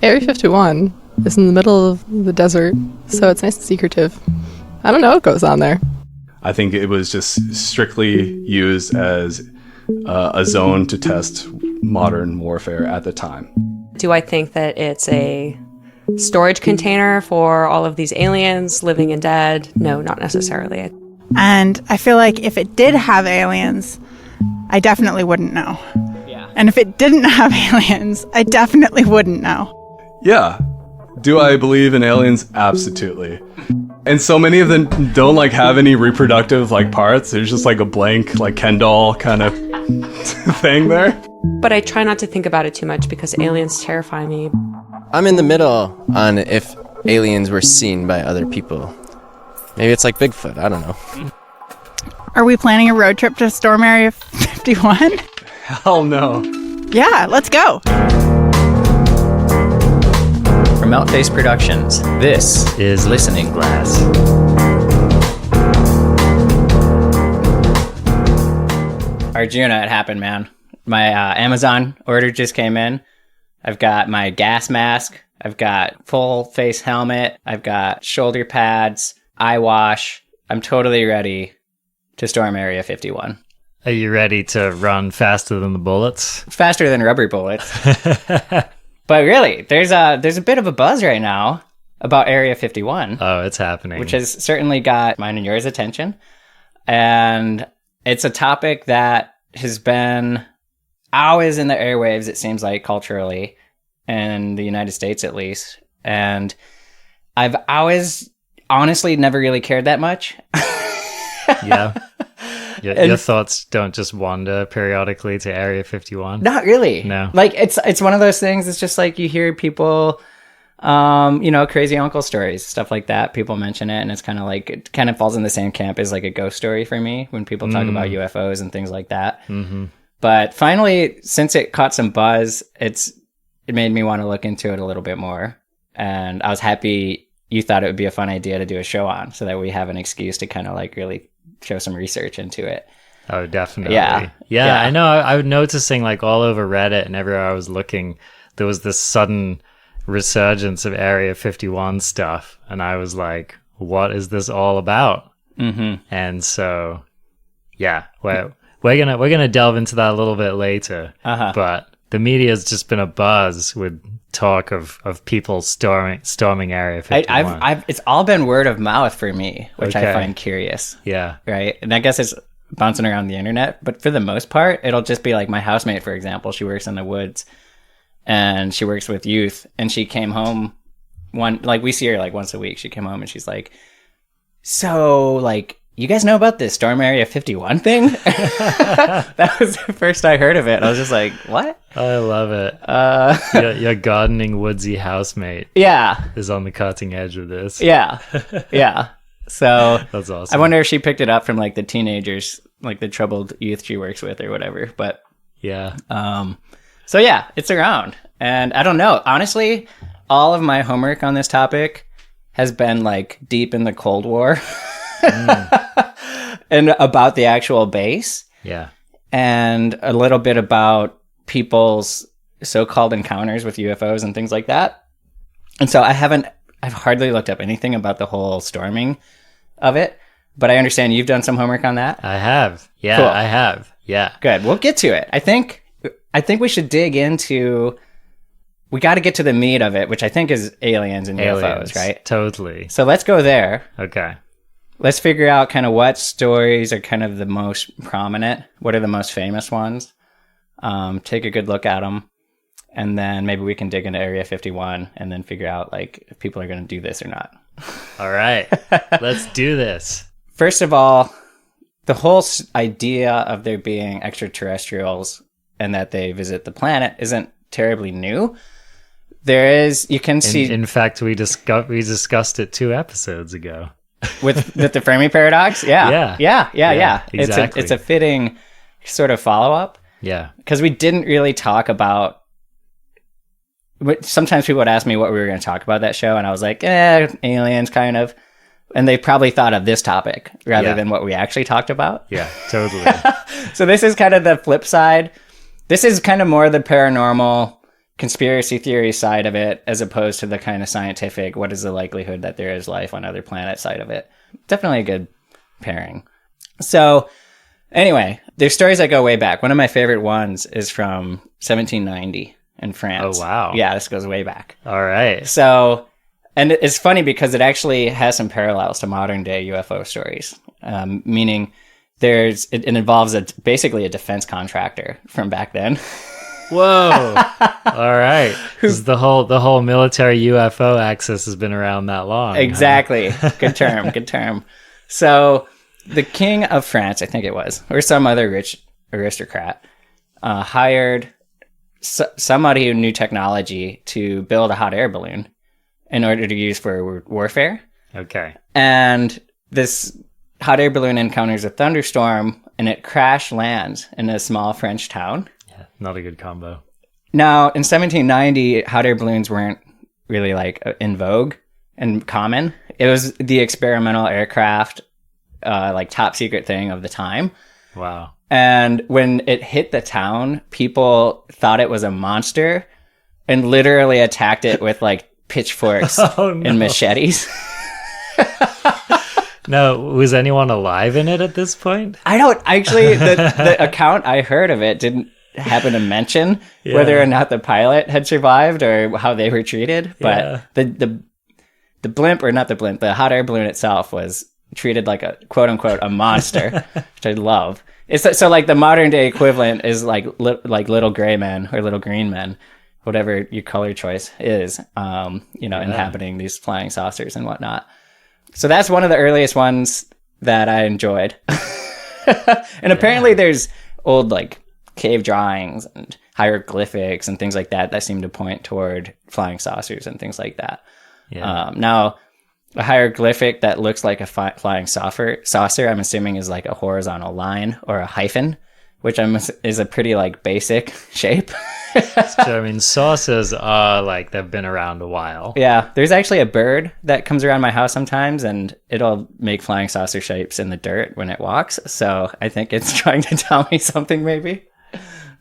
Area 51 is in the middle of the desert, so it's nice and secretive. I don't know what goes on there. I think it was just strictly used as a zone to test modern warfare at the time. Do I think that it's a storage container for all of these aliens, living and dead? No, not necessarily. And I feel like if it did have aliens, I definitely wouldn't know. Yeah. And if it didn't have aliens, I definitely wouldn't know. Yeah. Do I believe in aliens? Absolutely. And so many of them don't like have any reproductive like parts. There's just like a blank like Ken doll kind of thing there. But I try not to think about it too much because aliens terrify me. I'm in the middle on if aliens were seen by other people. Maybe it's like Bigfoot. I don't know. Are we planning a road trip to Storm Area 51? Hell no. Yeah, let's go. From Outface Productions, this is Listening Glass. Arjuna, it happened, man. My Amazon order just came in. I've got my gas mask. I've got full face helmet. I've got shoulder pads, eye wash. I'm totally ready to storm Area 51. Are you ready to run faster than the bullets? Faster than rubber bullets. But really, there's a bit of a buzz right now about Area 51. Oh, it's happening. Which has certainly got mine and yours attention. And it's a topic that has been always in the airwaves, it seems like, culturally, in the United States at least. And I've always honestly never really cared that much. Yeah. Your thoughts don't just wander periodically to Area 51? Not really. No. Like, it's one of those things, it's just like you hear people, crazy uncle stories, stuff like that. People mention it, and it's kind of like, it kind of falls in the same camp as like a ghost story for me when people talk about UFOs and things like that. Mm-hmm. But finally, since it caught some buzz, it made me want to look into it a little bit more. And I was happy you thought it would be a fun idea to do a show on, so that we have an excuse to kind of like really show some research into it. Oh, definitely. Yeah. I know. I was noticing like all over Reddit and everywhere I was looking, there was this sudden resurgence of Area 51 stuff. And I was like, what is this all about? Mm-hmm. And so, yeah, we're gonna delve into that a little bit later. Uh-huh. But the media's just been abuzz with talk of people storming Area 51. It's all been word of mouth for me, which I find curious. Yeah. Right. And I guess it's bouncing around the internet, but for the most part, it'll just be like my housemate, for example. She works in the woods and she works with youth, and she came home we see her like once a week. She came home and she's like, so like, you guys know about this Storm Area 51 thing? That was the first I heard of it. I was just like, what? I love it. Your gardening woodsy housemate is on the cutting edge of this. Yeah. So that's awesome. I wonder if she picked it up from like the teenagers, like the troubled youth she works with or whatever. But yeah. So yeah, it's around. And I don't know. Honestly, all of my homework on this topic has been like deep in the Cold War. And about the actual base. Yeah. And a little bit about people's so-called encounters with UFOs and things like that. And so I've hardly looked up anything about the whole storming of it, but I understand you've done some homework on that. I have. Yeah, cool. I have. Yeah. Good. We'll get to it. I think we should dig into, we got to get to the meat of it, which I think is aliens and UFOs, right? Totally. So let's go there. Okay. Let's figure out kind of what stories are kind of the most prominent. What are the most famous ones? Take a good look at them. And then maybe we can dig into Area 51 and then figure out like if people are going to do this or not. All right. Let's do this. First of all, the whole idea of there being extraterrestrials and that they visit the planet isn't terribly new. There is, you can see... In fact, we discussed it 2 episodes ago. With the Fermi paradox? Yeah. Exactly. It's a fitting sort of follow-up. Yeah. Because we didn't really talk about... Sometimes people would ask me what we were going to talk about that show, and I was like, aliens, kind of. And they probably thought of this topic rather than what we actually talked about. Yeah, totally. So this is kind of the flip side. This is kind of more the paranormal, conspiracy theory side of it as opposed to the kind of scientific, what is the likelihood that there is life on other planets side of it. Definitely a good pairing. So anyway, there's stories that go way back. One of my favorite ones is from 1790 in France. Oh, wow. Yeah, this goes way back. All right. So, and it's funny because it actually has some parallels to modern day UFO stories, meaning it involves basically a defense contractor from back then. Whoa. All right. 'Cause the whole military UFO axis has been around that long. Exactly. Good term. Good term. So the king of France, I think it was, or some other rich aristocrat, hired somebody who knew technology to build a hot air balloon in order to use for warfare. Okay. And this hot air balloon encounters a thunderstorm and it crash lands in a small French town. Yeah, not a good combo. Now, in 1790, hot air balloons weren't really like in vogue and common. It was the experimental aircraft, like top secret thing of the time. Wow. And when it hit the town, people thought it was a monster and literally attacked it with like pitchforks and machetes. No, was anyone alive in it at this point? I don't actually, the account I heard of it didn't happen to mention whether or not the pilot had survived or how they were treated. But the blimp, or not the blimp, the hot air balloon itself was treated like a quote unquote a monster, which I love. It's so like the modern day equivalent is like little gray men or little green men, whatever your color choice is, inhabiting these flying saucers and whatnot. So that's one of the earliest ones that I enjoyed. And apparently there's old like cave drawings and hieroglyphics and things like that seem to point toward flying saucers and things like that. Yeah. Now, a hieroglyphic that looks like a flying saucer, I'm assuming is like a horizontal line or a hyphen, which is a pretty like basic shape. So, I mean, saucers are like, they've been around a while. Yeah, there's actually a bird that comes around my house sometimes and it'll make flying saucer shapes in the dirt when it walks. So I think it's trying to tell me something maybe.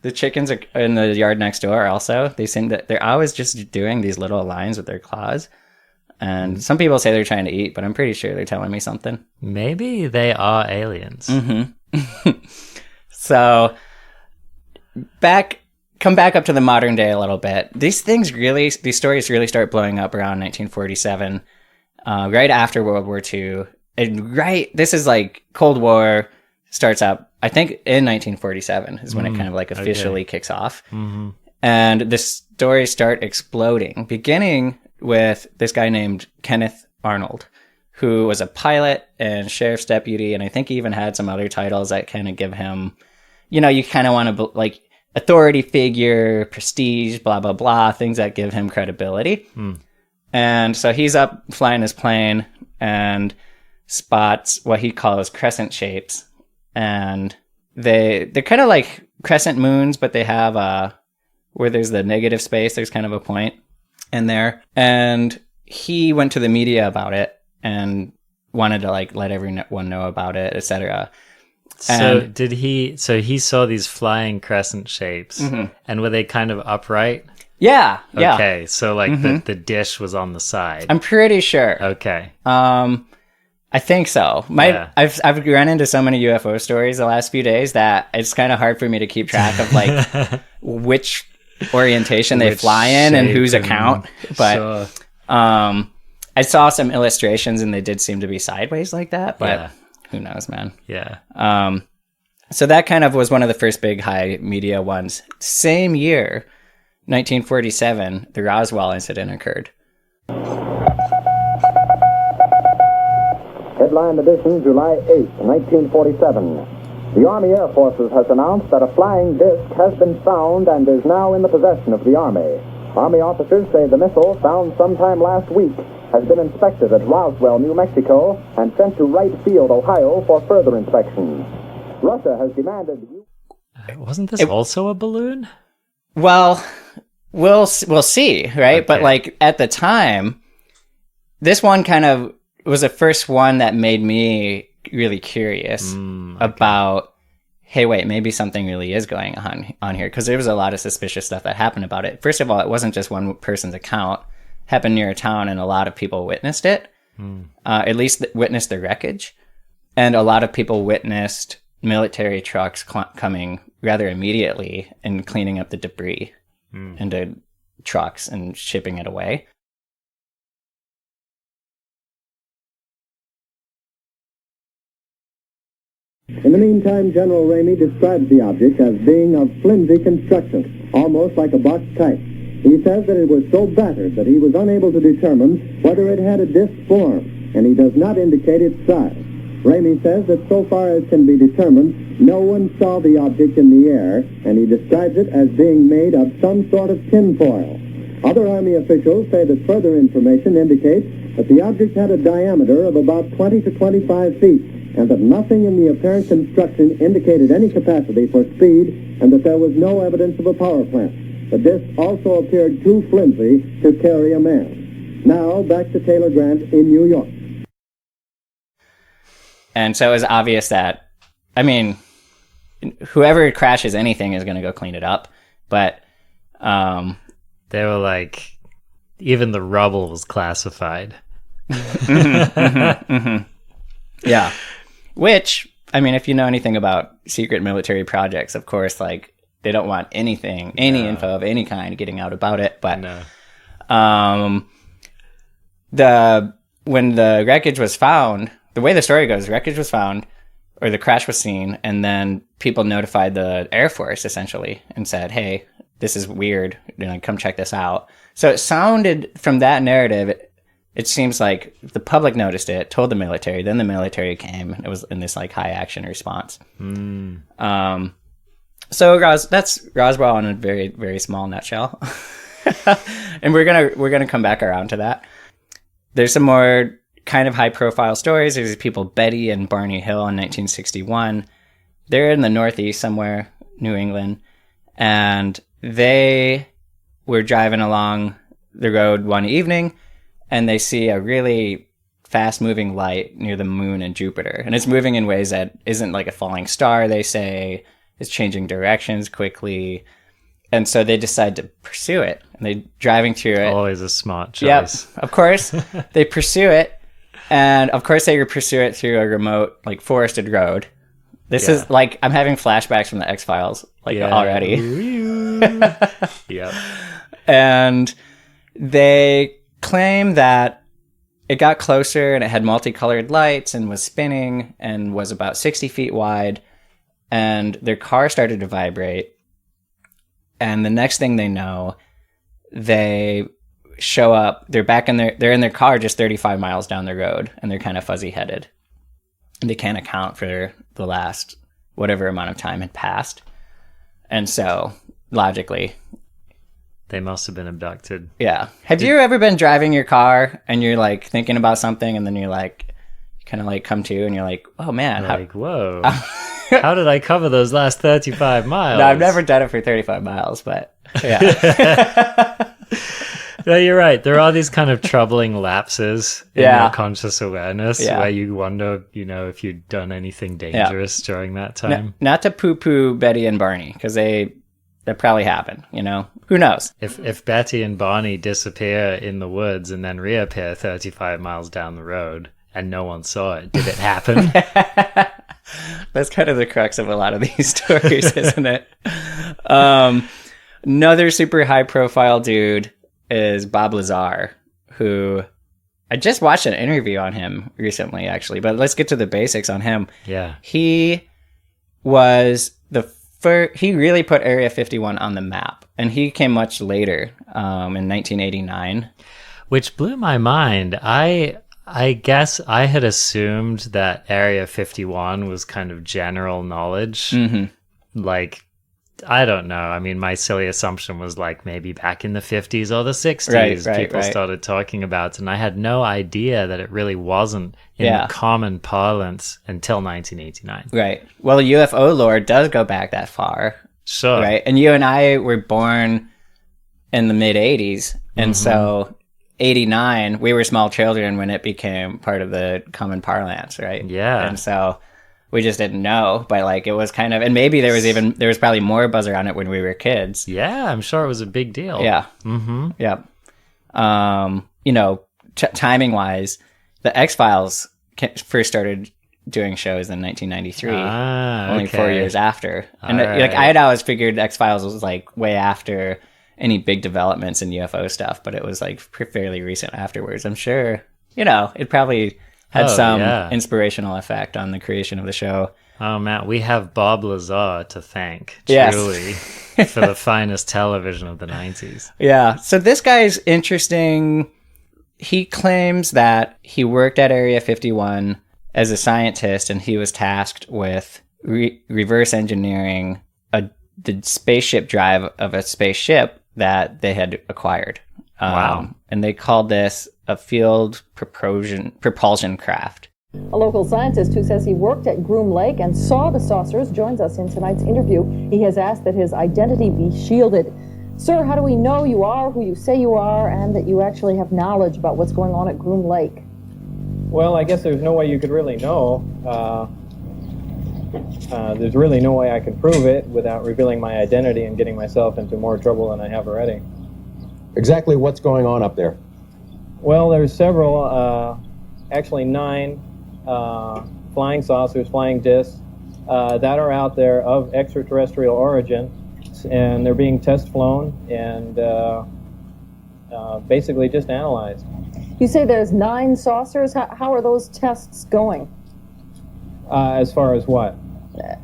The chickens are in the yard next door also. They seem that they're always just doing these little lines with their claws. And some people say they're trying to eat, but I'm pretty sure they're telling me something. Maybe they are aliens. Mm-hmm. So come back up to the modern day a little bit. These stories really start blowing up around 1947, right after World War II. And this is like Cold War starts up, I think in 1947 is when it kind of like officially kicks off. Mm-hmm. And the stories start exploding, beginning with this guy named Kenneth Arnold, who was a pilot and sheriff's deputy. And I think he even had some other titles that kind of give him, you kind of want to like authority figure, prestige, blah, blah, blah, things that give him credibility. And so he's up flying his plane and spots what he calls crescent shapes. And they're kind of like crescent moons, but they have where there's the negative space, there's kind of a point in there. And he went to the media about it and wanted to like let everyone know about it, etc. So he saw these flying crescent shapes, and were they kind of upright? Yeah. Yeah. Okay, so like the dish was on the side. I'm pretty sure. Okay. I think so. I've run into so many UFO stories the last few days that it's kind of hard for me to keep track of like which orientation they fly in and whose account. But I saw some illustrations and they did seem to be sideways like that, but who knows, man. Yeah. So that kind of was one of the first big high media ones. Same year, 1947, the Roswell incident occurred. Headline edition, July 8, 1947. The Army Air Forces has announced that a flying disc has been found and is now in the possession of the Army. Army officers say the missile, found sometime last week, has been inspected at Roswell, New Mexico, and sent to Wright Field, Ohio, for further inspection. Russia has demanded... Wasn't this also a balloon? Well, we'll see, right? Okay. But like at the time, this one kind of was the first one that made me really curious about hey, wait, maybe something really is going on here, because there was a lot of suspicious stuff that happened about it. First of all, it wasn't just one person's account. It happened near a town, and a lot of people witnessed it. At least witnessed the wreckage, and a lot of people witnessed military trucks coming rather immediately and cleaning up the debris into trucks and shipping it away. In the meantime, General Ramey describes the object as being of flimsy construction, almost like a box kite. He says that it was so battered that he was unable to determine whether it had a disc form, and he does not indicate its size. Ramey says that so far as can be determined, no one saw the object in the air, and he describes it as being made of some sort of tinfoil. Other Army officials say that further information indicates that the object had a diameter of about 20 to 25 feet, and that nothing in the apparent construction indicated any capacity for speed, and that there was no evidence of a power plant. The disc also appeared too flimsy to carry a man. Now, back to Taylor Grant in New York. And so it was obvious that, I mean, whoever crashes anything is going to go clean it up. But they were like, even the rubble was classified. Yeah. Which, I mean, if you know anything about secret military projects, of course, like, they don't want anything, any info of any kind getting out about it. But when the wreckage was found, the way the story goes, the wreckage was found, or the crash was seen, and then people notified the Air Force, essentially, and said, hey, this is weird, come check this out. So it sounded, from that narrative, it seems like the public noticed it, told the military, then the military came, and it was in this, like, high-action response. So that's Roswell in a very, very small nutshell. And we're gonna come back around to that. There's some more kind of high-profile stories. There's these people, Betty and Barney Hill, in 1961. They're in the Northeast somewhere, New England, and they were driving along the road one evening, and they see a really fast-moving light near the moon and Jupiter. And it's moving in ways that isn't like a falling star, they say. It's changing directions quickly. And so they decide to pursue it. And they're driving through it. Always a smart choice. Yep, of course. They pursue it. And of course they pursue it through a remote, like, forested road. This is like, I'm having flashbacks from the X-Files, like, already. Yep. And they claim that it got closer and it had multicolored lights and was spinning and was about 60 feet wide. And their car started to vibrate. And the next thing they know, they show up. They're in their car just 35 miles down the road, and they're kind of fuzzy headed. And they can't account for the last whatever amount of time had passed. And so, logically, they must have been abducted. Yeah. Have you ever been driving your car and you're, like, thinking about something, and then you're like, kind of like come to and you're like, oh man, whoa. How did I cover those last 35 miles? No, I've never done it for 35 miles, but yeah. No, you're right. There are these kind of troubling lapses in your conscious awareness where you wonder, if you'd done anything dangerous during that time. Not to poo-poo Betty and Barney, because that probably happened, Who knows? If Betty and Barney disappear in the woods and then reappear 35 miles down the road and no one saw it, did it happen? That's kind of the crux of a lot of these stories, isn't it? Another super high-profile dude is Bob Lazar, who I just watched an interview on him recently, actually. But let's get to the basics on him. Yeah. He was he really put Area 51 on the map, and he came much later, in 1989. Which blew my mind. I guess I had assumed that Area 51 was kind of general knowledge. Mm-hmm. Like, I don't know. I mean, my silly assumption was like maybe back in the 50s or the 60s, people started talking about it, and I had no idea that it really wasn't in the common parlance until 1989. Right. Well, UFO lore does go back that far. Sure. Right. And you and I were born in the mid-80s, and so 89, we were small children when it became part of the common parlance, right? Yeah. And so We just didn't know, but like it was kind of, and maybe there was probably more buzz around it when we were kids. Yeah, I'm sure it was a big deal. Yeah. Mm-hmm. Yeah. You know, timing wise, the X-Files first started doing shows in 1993, only 4 years after. And like I had always figured X-Files was like way after any big developments in UFO stuff, but it was like fairly recent afterwards. I'm sure, you know, it probably had some inspirational effect on the creation of the show. Oh, Matt, we have Bob Lazar to thank, Yes. truly, for the finest television of the 90s. Yeah. So this guy's interesting. He claims that he worked at Area 51 as a scientist, and he was tasked with reverse engineering the spaceship drive of a spaceship that they had acquired. Wow. And they called this a field propulsion craft. A local scientist who says he worked at Groom Lake and saw the saucers joins us in tonight's interview. He has asked that his identity be shielded. Sir, how do we know you are who you say you are and that you actually have knowledge about what's going on at Groom Lake? Well, I guess there's no way you could really know. There's really no way I can prove it without revealing my identity and getting myself into more trouble than I have already. Exactly what's going on up there? Well, there's several, actually 9 flying saucers, flying discs that are out there of extraterrestrial origin, and they're being test flown and basically just analyzed. You say there's 9 saucers. How are those tests going? As far as what?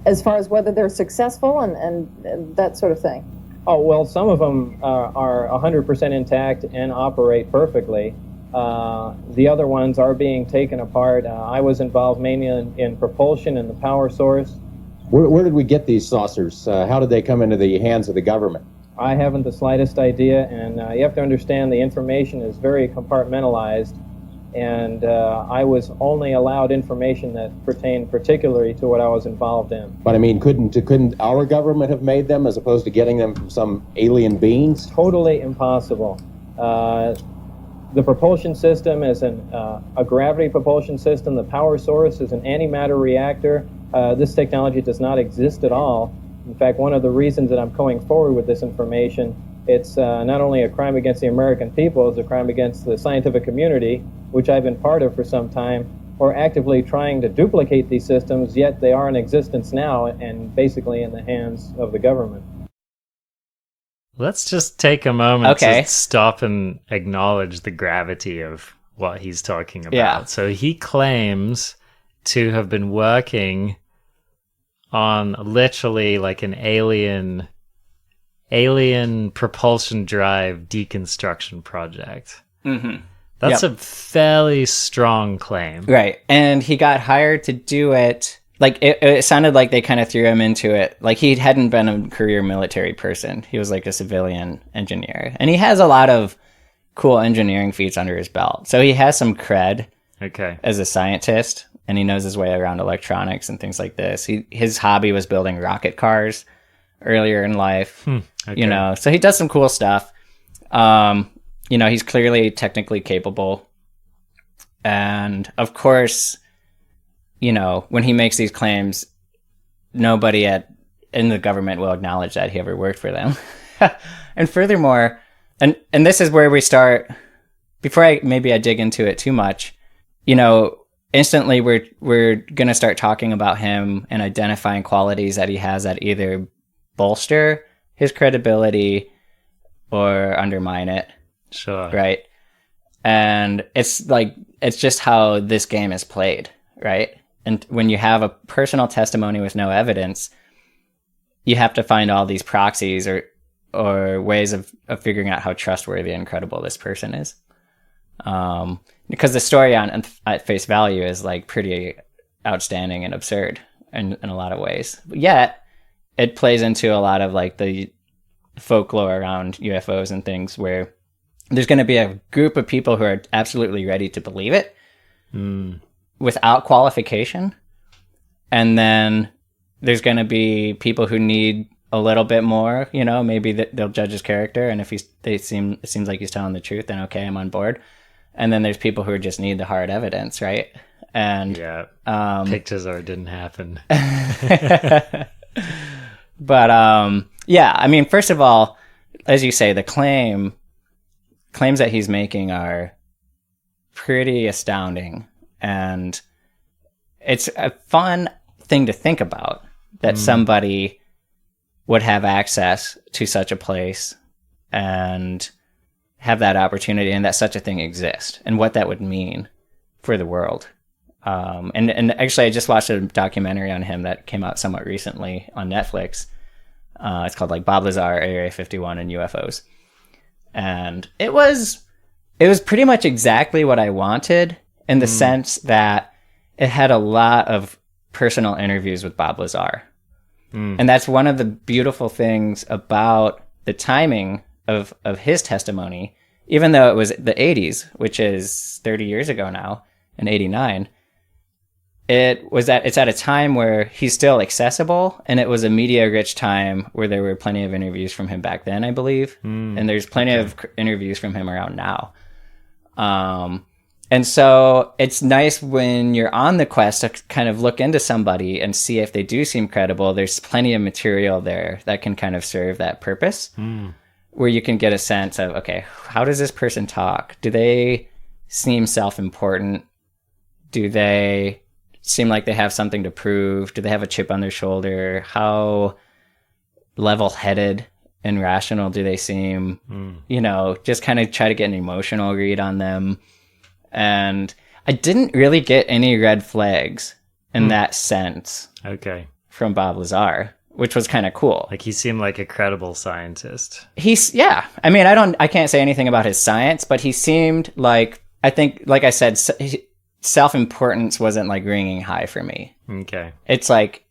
As far as whether they're successful and that sort of thing. Oh, well, some of them are 100% intact and operate perfectly. The other ones are being taken apart. I was involved mainly in propulsion and the power source. Where did we get these saucers? How did they come into the hands of the government? I haven't the slightest idea, and you have to understand the information is very compartmentalized, and I was only allowed information that pertained particularly to what I was involved in. But I mean, couldn't our government have made them as opposed to getting them from some alien beings? Totally impossible. The propulsion system is a gravity propulsion system. The power source is an antimatter reactor. This technology does not exist at all. In fact, one of the reasons that I'm going forward with this information, it's not only a crime against the American people, it's a crime against the scientific community, which I've been part of for some time. We're actively trying to duplicate these systems, yet they are in existence now and basically in the hands of the government. Let's just take a moment to stop and acknowledge the gravity of what he's talking about. Yeah. So he claims to have been working on literally like an alien propulsion drive deconstruction project. Mm-hmm. That's a fairly strong claim. Right. And he got hired to do it. Like, it sounded like they kind of threw him into it. Like, he hadn't been a career military person. He was like a civilian engineer. And he has a lot of cool engineering feats under his belt. So he has some cred as a scientist. And he knows his way around electronics and things like this. His hobby was building rocket cars earlier in life. You know, so he does some cool stuff. You know, he's clearly technically capable. And of course, you know, when he makes these claims, nobody in the government will acknowledge that he ever worked for them. And furthermore, and this is where we start, before I dig into it too much, you know, instantly we're going to start talking about him and identifying qualities that he has that either bolster his credibility or undermine it. Sure. Right? And it's just how this game is played, right? And when you have a personal testimony with no evidence, you have to find all these proxies or ways of figuring out how trustworthy and credible this person is. Because the story at face value is like pretty outstanding and absurd in a lot of ways. But yet, it plays into a lot of like the folklore around UFOs and things where there's going to be a group of people who are absolutely ready to believe it without qualification. And then there's going to be people who need a little bit more, you know, maybe they'll judge his character. And if it seems like he's telling the truth, then okay, I'm on board. And then there's people who just need the hard evidence, right? And Yeah. Pictures or it didn't happen. But yeah, I mean, first of all, as you say, the claims that he's making are pretty astounding, and it's a fun thing to think about that somebody would have access to such a place and have that opportunity, and that such a thing exists, and what that would mean for the world. And actually, I just watched a documentary on him that came out somewhat recently on Netflix. It's called like Bob Lazar, Area 51, and UFOs. And it was pretty much exactly what I wanted, in the sense that it had a lot of personal interviews with Bob Lazar. And that's one of the beautiful things about the timing of his testimony, even though it was the 80s, which is 30 years ago now, in 89. It's at a time where he's still accessible, and it was a media-rich time where there were plenty of interviews from him back then, I believe, and there's plenty of interviews from him around now. And so it's nice when you're on the quest to kind of look into somebody and see if they do seem credible. There's plenty of material there that can kind of serve that purpose, where you can get a sense of, okay, how does this person talk? Do they seem self-important? Do they seem like they have something to prove? Do they have a chip on their shoulder? How level-headed and rational do they seem? Just kind of try to get an emotional read on them. And I didn't really get any red flags in that sense. Okay. From Bob Lazar, which was kind of cool. Like, he seemed like a credible scientist. Yeah. I mean, I can't say anything about his science, but he seemed like, I think, like I said, self-importance wasn't like ringing high for me. Okay. It's like,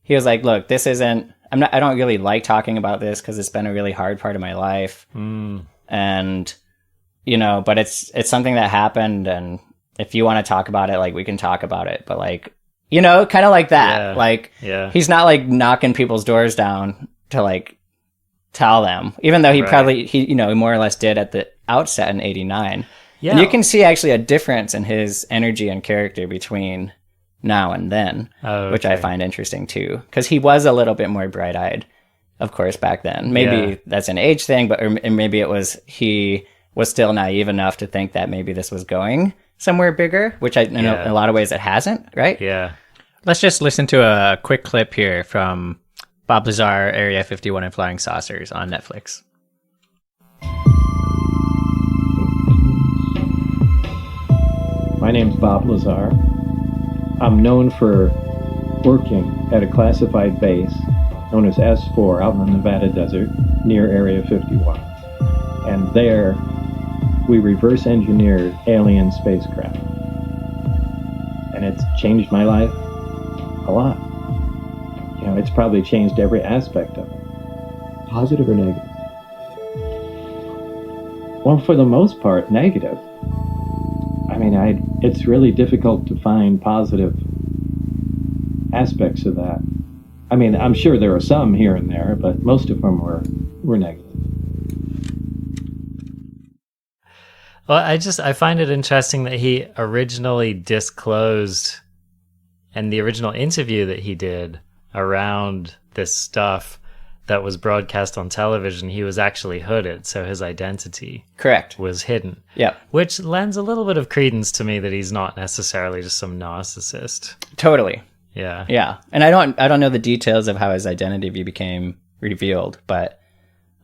he was like, look, I don't really like talking about this because it's been a really hard part of my life. And, but it's something that happened, and if you want to talk about it, like, we can talk about it, but like, kind of like that. He's not like knocking people's doors down to like tell them, even though he more or less did at the outset in 89. Yeah. And you can see actually a difference in his energy and character between now and then, which I find interesting too, because he was a little bit more bright-eyed, of course, back then. Maybe that's an age thing, but maybe he was still naive enough to think that maybe this was going somewhere bigger, which in a lot of ways it hasn't, right? Yeah. Let's just listen to a quick clip here from Bob Lazar, Area 51 and Flying Saucers on Netflix. My name's Bob Lazar. I'm known for working at a classified base known as S4 out in the Nevada desert near Area 51. And there, we reverse engineered alien spacecraft. And it's changed my life a lot. It's probably changed every aspect of it. Positive or negative? Well, for the most part, negative. I mean, it's really difficult to find positive aspects of that. I mean, I'm sure there are some here and there, but most of them were negative. Well, I find it interesting that he originally disclosed, and the original interview that he did around this stuff that was broadcast on television, he was actually hooded, so his identity was hidden. Yeah. Which lends a little bit of credence to me that he's not necessarily just some narcissist. Totally. Yeah. Yeah. And I don't know the details of how his identity became revealed, but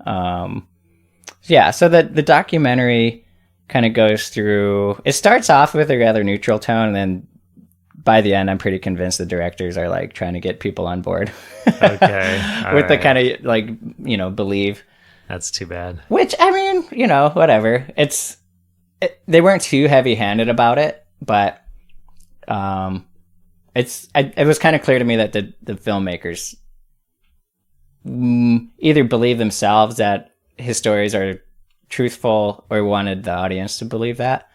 yeah, so the documentary kind of goes through, it starts off with a rather neutral tone, and then by the end, I'm pretty convinced the directors are like trying to get people on board. Okay. With the kind of like, believe. That's too bad. Which, I mean, whatever. They weren't too heavy handed about it, but it was kind of clear to me that the filmmakers either believe themselves that his stories are truthful or wanted the audience to believe that.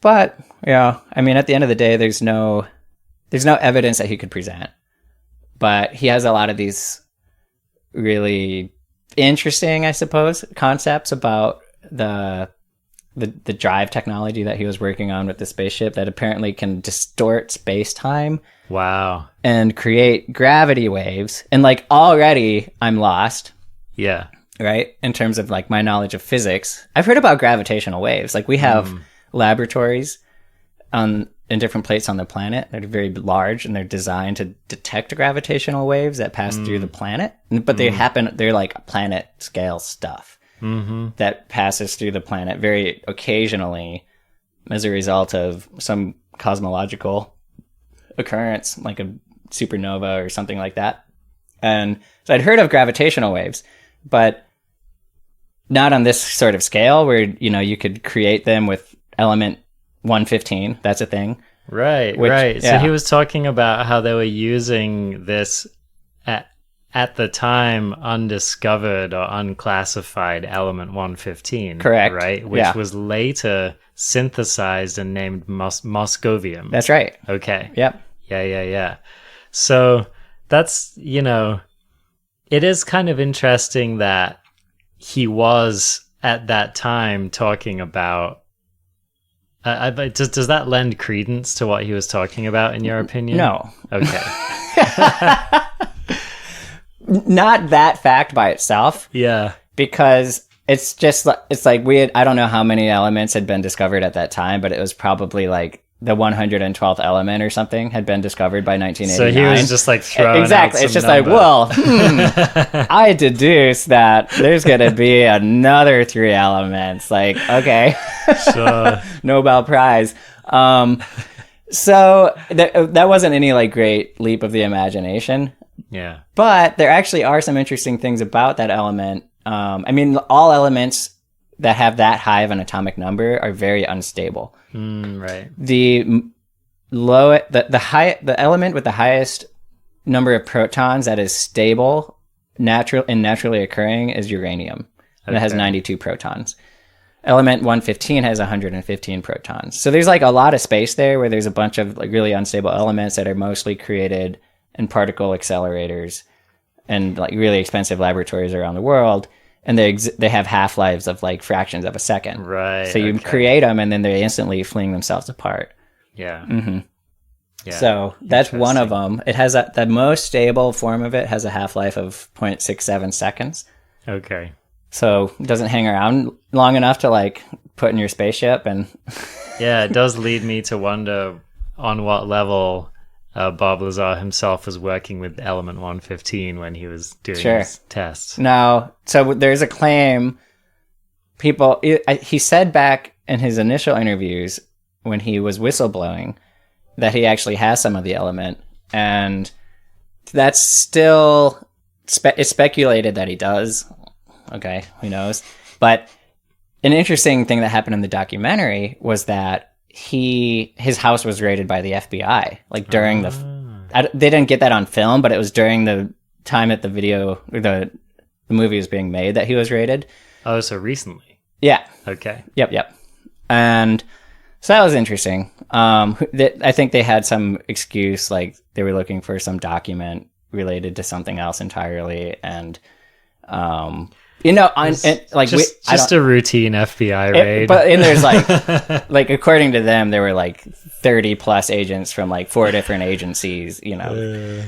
But I mean, at the end of the day, there's no evidence that he could present, but he has a lot of these really interesting, I suppose, concepts about the the drive technology that he was working on with the spaceship that apparently can distort space-time. Wow. And create gravity waves. And like already I'm lost. Yeah. Right? In terms of like my knowledge of physics. I've heard about gravitational waves. Like we have laboratories in different places on the planet. They're very large and they're designed to detect gravitational waves that pass through the planet. But they're like planet scale stuff that passes through the planet very occasionally as a result of some cosmological occurrence, like a supernova or something like that. And so I'd heard of gravitational waves, but not on this sort of scale where, you know, you could create them with element 115. That's a thing. Right, right. So he was talking about how they were using this at the time undiscovered or unclassified element 115. Correct. Right? Which was later synthesized and named moscovium. That's right. Okay. Yep. Yeah. So that's, you know, it is kind of interesting that he was at that time talking about. Does that lend credence to what he was talking about, in your opinion? No. Okay. Not that fact by itself. Yeah. Because it's just, it's like I don't know how many elements had been discovered at that time, but it was probably like the 112th element or something had been discovered by 1989. So he was just like throwing exactly. out It's just number. like, well, I deduce that there's going to be another 3 elements. Like, okay, sure. Nobel Prize. So that wasn't any like great leap of the imagination. Yeah. But there actually are some interesting things about that element. I mean, all elements that have that high of an atomic number are very unstable. Right. The element with the highest number of protons that is stable, naturally occurring is uranium. And it has 92 protons. Element 115 has 115 protons. So there's like a lot of space there where there's a bunch of like really unstable elements that are mostly created in particle accelerators and like really expensive laboratories around the world. And they have half-lives of like fractions of a second. Right. So you create them and then they instantly fling themselves apart. Yeah. Yeah. So that's one of them. It has the most stable form of it has a half-life of 0.67 seconds. Okay. So it doesn't hang around long enough to like put in your spaceship. And yeah, it does lead me to wonder on what level Bob Lazar himself was working with element 115 when he was doing his tests. Now, so there's a claim he said back in his initial interviews when he was whistleblowing that he actually has some of the element, and that's still it's speculated that he does. Okay, who knows? But an interesting thing that happened in the documentary was that his house was raided by the FBI, like during they didn't get that on film, but it was during the time that the movie was being made that he was raided. Oh, so recently? Yeah. Okay. Yep. And so that was interesting. I think they had some excuse, like they were looking for some document related to something else entirely, and just a routine FBI raid. And there's like according to them, there were like 30 plus agents from like 4 different agencies, you know,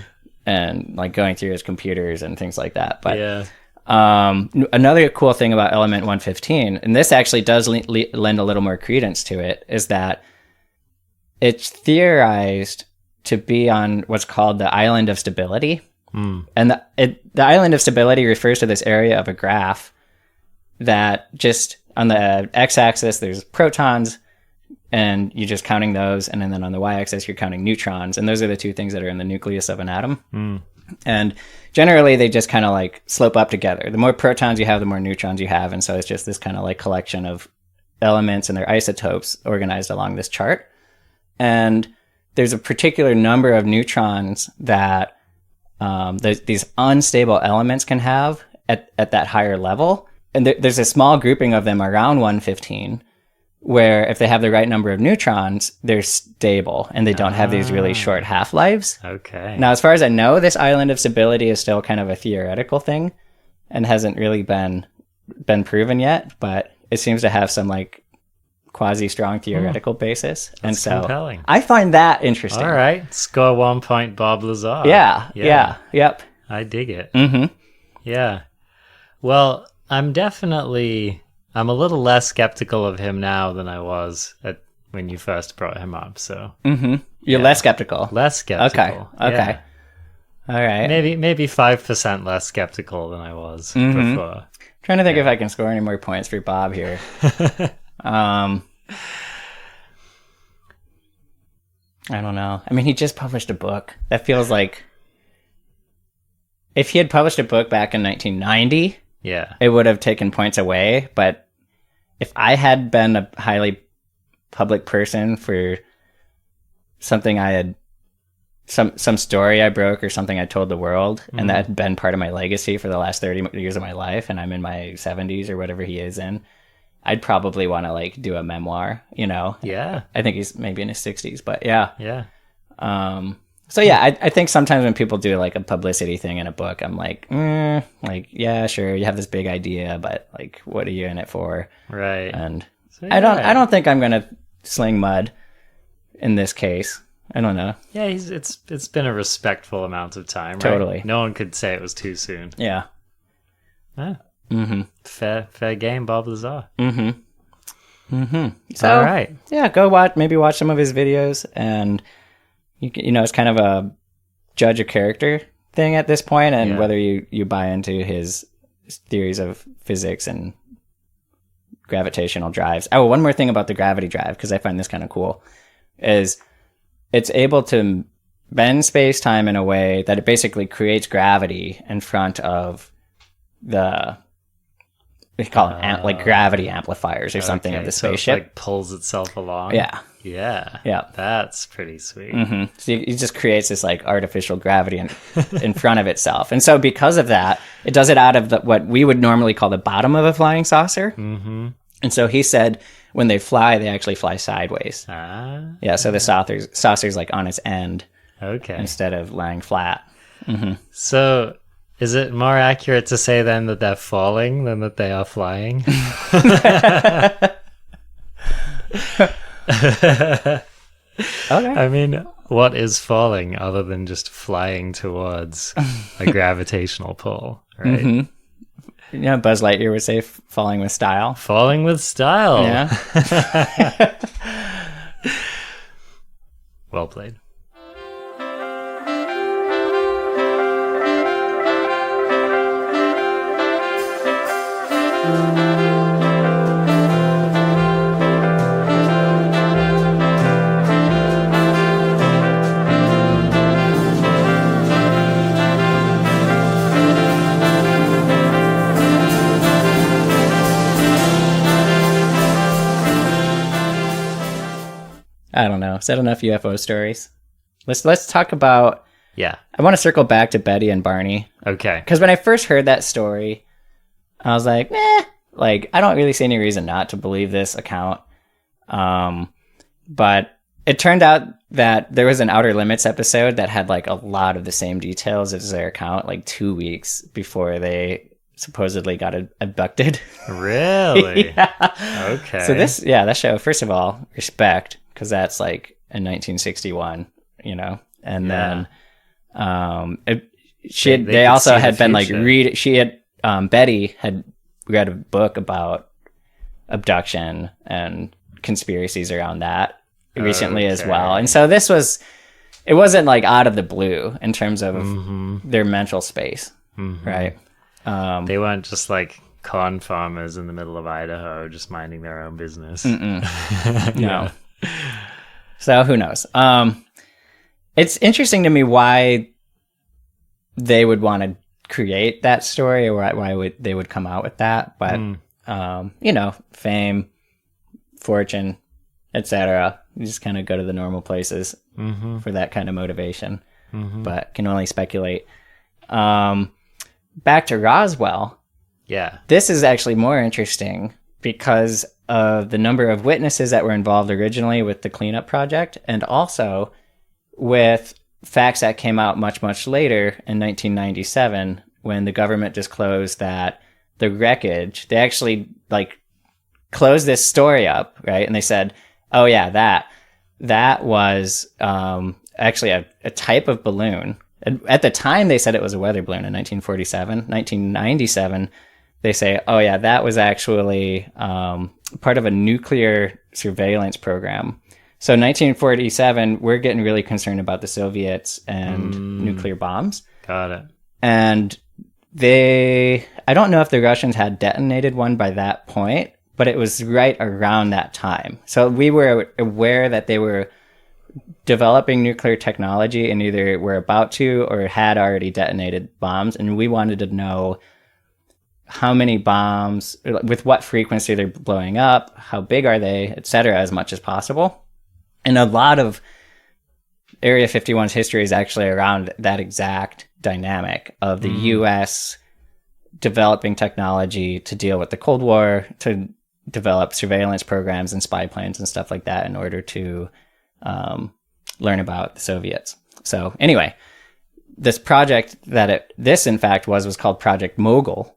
and like going through his computers and things like that. But another cool thing about element 115, and this actually does lend a little more credence to it, is that it's theorized to be on what's called the island of stability. And the island of stability refers to this area of a graph that just on the x-axis there's protons and you're just counting those, and then on the y-axis you're counting neutrons, and those are the two things that are in the nucleus of an atom. And generally they just kind of like slope up together. The more protons you have, the more neutrons you have, and so it's just this kind of like collection of elements and their isotopes organized along this chart. And there's a particular number of neutrons that these unstable elements can have at that higher level. And there's a small grouping of them around 115 where if they have the right number of neutrons, they're stable and they don't have these really short half-lives. Okay. Now, as far as I know, this island of stability is still kind of a theoretical thing and hasn't really been proven yet, but it seems to have some like quasi-strong theoretical basis. And so compelling. I find that interesting. All right. Score 1 point, Bob Lazar. Yeah. Yep. I dig it. Mm-hmm. Yeah. Well, I'm a little less skeptical of him now than I was when you first brought him up. So You're less skeptical. Less skeptical. Okay. Yeah. All right. Maybe 5% less skeptical than I was before. Trying to think if I can score any more points for Bob here. I don't know. I mean, he just published a book. That feels like if he had published a book back in 1990, it would have taken points away. But if I had been a highly public person for something I had, some story I broke or something I told the world, and that had been part of my legacy for the last 30 years of my life, and I'm in my 70s or whatever he is in, I'd probably want to like do a memoir, you know? Yeah. I think he's maybe in his 60s, but yeah. Yeah. So yeah, I think sometimes when people do like a publicity thing in a book, I'm like, yeah, sure, you have this big idea, but like, what are you in it for? Right. And So, I don't think I'm gonna sling mud in this case. I don't know. Yeah, it's been a respectful amount of time. Right? Totally. No one could say it was too soon. Yeah. Ah. Fair game, Bob Lazar. So, all right. Yeah, go maybe watch some of his videos, and you know, it's kind of a judge a character thing at this point, and whether you buy into his theories of physics and gravitational drives. Oh, one more thing about the gravity drive, because I find this kind of cool, is it's able to bend space-time in a way that it basically creates gravity in front of they call them like gravity amplifiers or something of the spaceship. So it like pulls itself along. Yeah. That's pretty sweet. So it just creates this like artificial gravity in front of itself, and so because of that, it does it out of what we would normally call the bottom of a flying saucer. And so he said when they fly, they actually fly sideways. Yeah, so the saucer's like on its end, instead of lying flat. So is it more accurate to say then that they're falling than that they are flying? I mean, what is falling other than just flying towards a gravitational pull, right? Yeah, Buzz Lightyear would say falling with style. Falling with style. Yeah. Well played. I don't know. Is that enough UFO stories? Let's talk about. Yeah. I want to circle back to Betty and Barney. Okay. Because when I first heard that story, I was like, like I don't really see any reason not to believe this account. But it turned out that there was an Outer Limits episode that had like a lot of the same details as their account, like 2 weeks before they supposedly got abducted. Really? Yeah. Okay. So that show, first of all, respect, because that's like in 1961, you know, and then they also had been like Betty had read a book about abduction and conspiracies around that recently as well, and so it wasn't like out of the blue in terms of their mental space, right? They weren't just like corn farmers in the middle of Idaho just minding their own business. No. So who knows? It's interesting to me why they would want to create that story, or why they would come out with that. But you know, fame, fortune, etc. You just kind of go to the normal places for that kind of motivation, but can only speculate. Back to Roswell. Yeah. This is actually more interesting because of the number of witnesses that were involved originally with the cleanup project, and also with facts that came out much, much later in 1997 when the government disclosed that the wreckage, they actually like closed this story up, right? And they said, oh yeah, that was actually a type of balloon. At the time, they said it was a weather balloon in 1947. 1997, they say, oh yeah, that was actually part of a nuclear surveillance program. So 1947, we're getting really concerned about the Soviets and nuclear bombs. Got it. And I don't know if the Russians had detonated one by that point, but it was right around that time. So we were aware that they were developing nuclear technology and either were about to or had already detonated bombs. And we wanted to know how many bombs, with what frequency they're blowing up, how big are they, etc., as much as possible. And a lot of Area 51's history is actually around that exact dynamic of the U.S. developing technology to deal with the Cold War, to develop surveillance programs and spy planes and stuff like that in order to learn about the Soviets. So anyway, this project this in fact was called Project Mogul.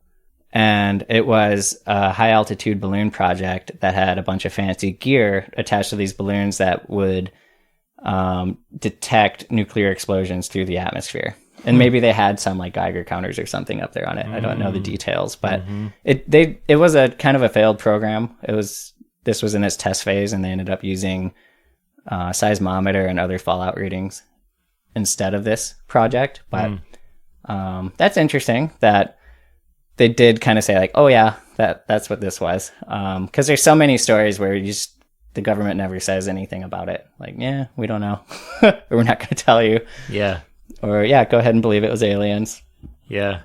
And it was a high altitude balloon project that had a bunch of fancy gear attached to these balloons that would detect nuclear explosions through the atmosphere. And maybe they had some like Geiger counters or something up there on it. I don't know the details, but it was a kind of a failed program. This was in its test phase, and they ended up using seismometer and other fallout readings instead of this project. But that's interesting that they did kind of say like, oh yeah, that's what this was. Because there's so many stories where the government never says anything about it. Like, yeah, we don't know. Or we're not going to tell you. Yeah. Or yeah, go ahead and believe it was aliens. Yeah.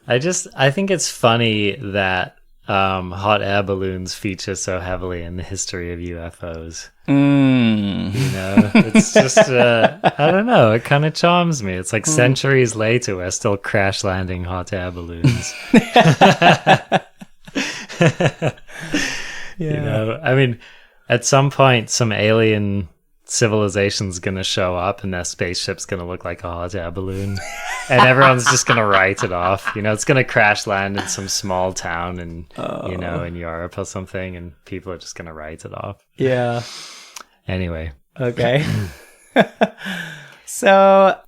I think it's funny that hot air balloons feature so heavily in the history of UFOs. You know, it's just, I don't know, it kind of charms me. It's like centuries later, we're still crash landing hot air balloons. You know, I mean, at some point, some alien civilization's gonna show up and their spaceship's gonna look like a hot air balloon. And everyone's just gonna write it off. You know, it's gonna crash land in some small town in, you know, in Europe or something, and people are just gonna write it off. Yeah. Anyway. Okay. So,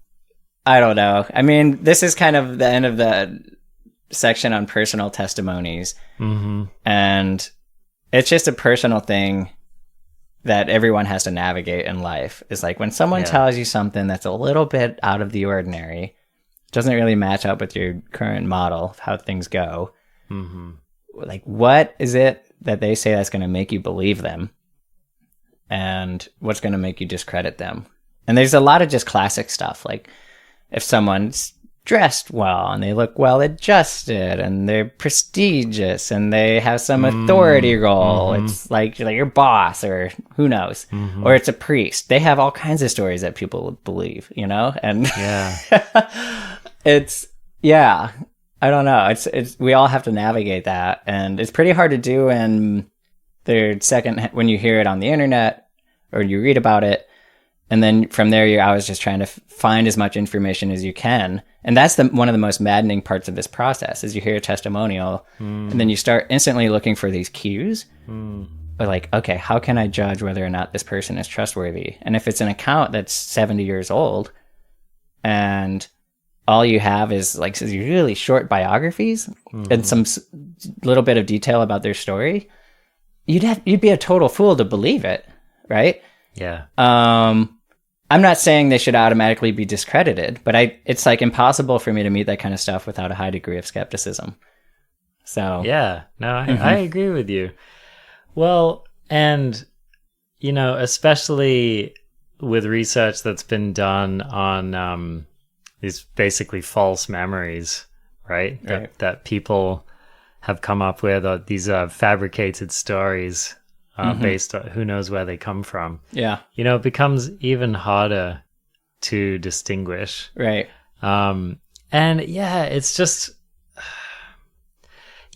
I don't know. I mean, this is kind of the end of the section on personal testimonies. And it's just a personal thing that everyone has to navigate in life. It's like when someone tells you something that's a little bit out of the ordinary, doesn't really match up with your current model of how things go. Like, what is it that they say that's going to make you believe them? And what's going to make you discredit them? And there's a lot of just classic stuff. Like if someone's dressed well and they look well adjusted and they're prestigious and they have some authority role, it's like you're your boss or who knows, or it's a priest. They have all kinds of stories that people believe, you know? And I don't know. It's we all have to navigate that, and it's pretty hard to do when when you hear it on the internet or you read about it. And then from there, you're always just trying to find as much information as you can. And that's one of the most maddening parts of this process is you hear a testimonial and then you start instantly looking for these cues. But like, okay, how can I judge whether or not this person is trustworthy? And if it's an account that's 70 years old and all you have is like these really short biographies and some little bit of detail about their story, you'd be a total fool to believe it, right? Yeah. I'm not saying they should automatically be discredited, but it's like impossible for me to meet that kind of stuff without a high degree of skepticism. So yeah, no, I agree with you. Well, and you know, especially with research that's been done on these basically false memories, right? That people have come up with, or these fabricated stories based on who knows where they come from. Yeah. You know, it becomes even harder to distinguish. Right. And yeah, it's just,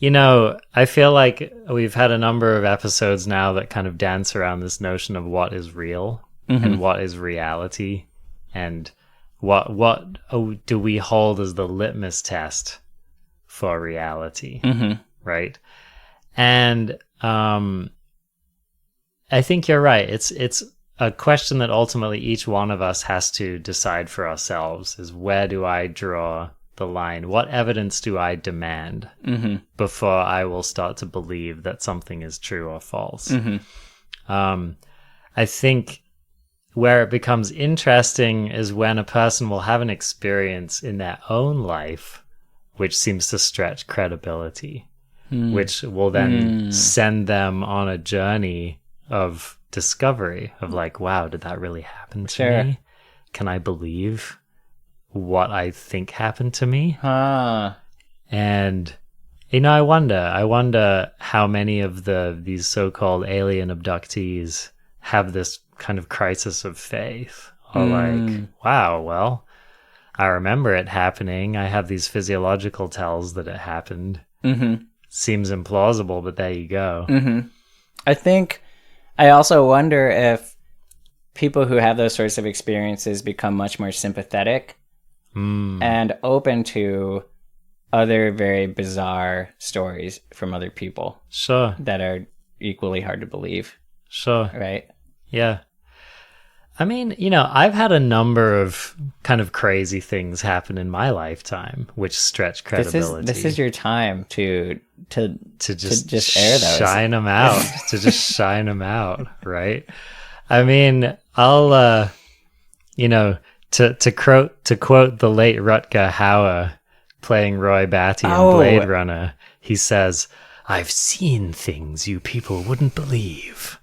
you know, I feel like we've had a number of episodes now that kind of dance around this notion of what is real and what is reality, and what do we hold as the litmus test for reality, right? And I think you're right. It's a question that ultimately each one of us has to decide for ourselves, is where do I draw the line? What evidence do I demand before I will start to believe that something is true or false? I think where it becomes interesting is when a person will have an experience in their own life which seems to stretch credibility, which will then send them on a journey of discovery of like, wow, did that really happen to me? Can I believe what I think happened to me? And you know, I wonder how many of these so-called alien abductees have this kind of crisis of faith, or like, wow, well, I remember it happening. I have these physiological tells that it happened. Seems implausible, but there you go. I think I also wonder if people who have those sorts of experiences become much more sympathetic and open to other very bizarre stories from other people. Sure. That are equally hard to believe. Sure. Right? Yeah. I mean, you know, I've had a number of kind of crazy things happen in my lifetime, which stretch credibility. This is your time to just air those. Shine them out. To just shine them out, right? I mean, I'll, you know, to quote the late Rutger Hauer playing Roy Batty in Blade Runner, he says, "I've seen things you people wouldn't believe."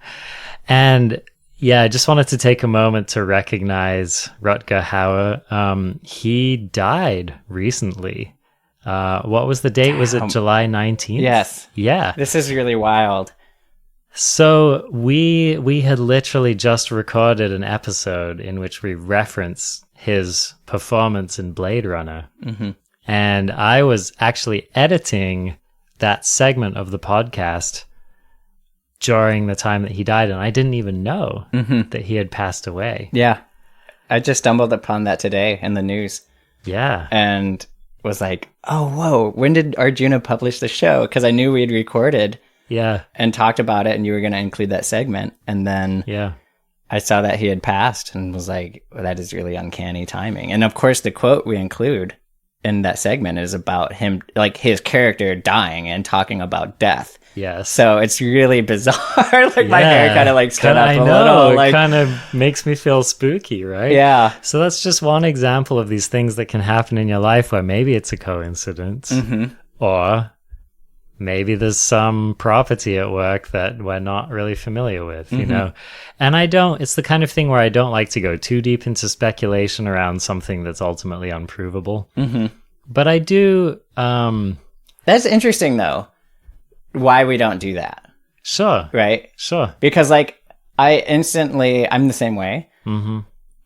And yeah, I just wanted to take a moment to recognize Rutger Hauer. He died recently. What was the date? Was it July 19th? Yes. Yeah. This is really wild. So we had literally just recorded an episode in which we reference his performance in Blade Runner. And I was actually editing that segment of the podcast during the time that he died, and I didn't even know that he had passed away. Yeah. I just stumbled upon that today in the news. Yeah. And was like, oh, whoa, when did Arjuna publish the show? Because I knew we had recorded and talked about it, and you were going to include that segment. And then I saw that he had passed and was like, well, that is really uncanny timing. And of course, the quote we include in that segment is about him, like his character dying and talking about death. Yes. So it's really bizarre. Like my hair kind of like stood up a little. Like, it kind of makes me feel spooky, right? Yeah. So that's just one example of these things that can happen in your life where maybe it's a coincidence, or maybe there's some property at work that we're not really familiar with, you know? And it's the kind of thing where I don't like to go too deep into speculation around something that's ultimately unprovable. But I do. That's interesting though. Why we don't do that. Sure. Right? Sure. Because like I'm the same way.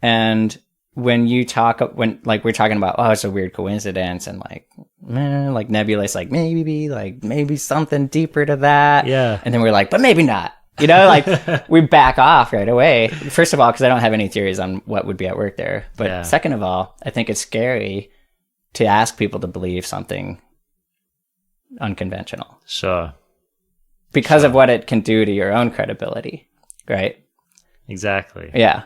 And when you talk, when like we're talking about, oh, it's a weird coincidence and like nebulous, like maybe something deeper to that. Yeah. And then we're like, but maybe not. You know, like we back off right away. First of all, because I don't have any theories on what would be at work there. But second of all, I think it's scary to ask people to believe something unconventional. Sure. Because of what it can do to your own credibility, right? Exactly. Yeah.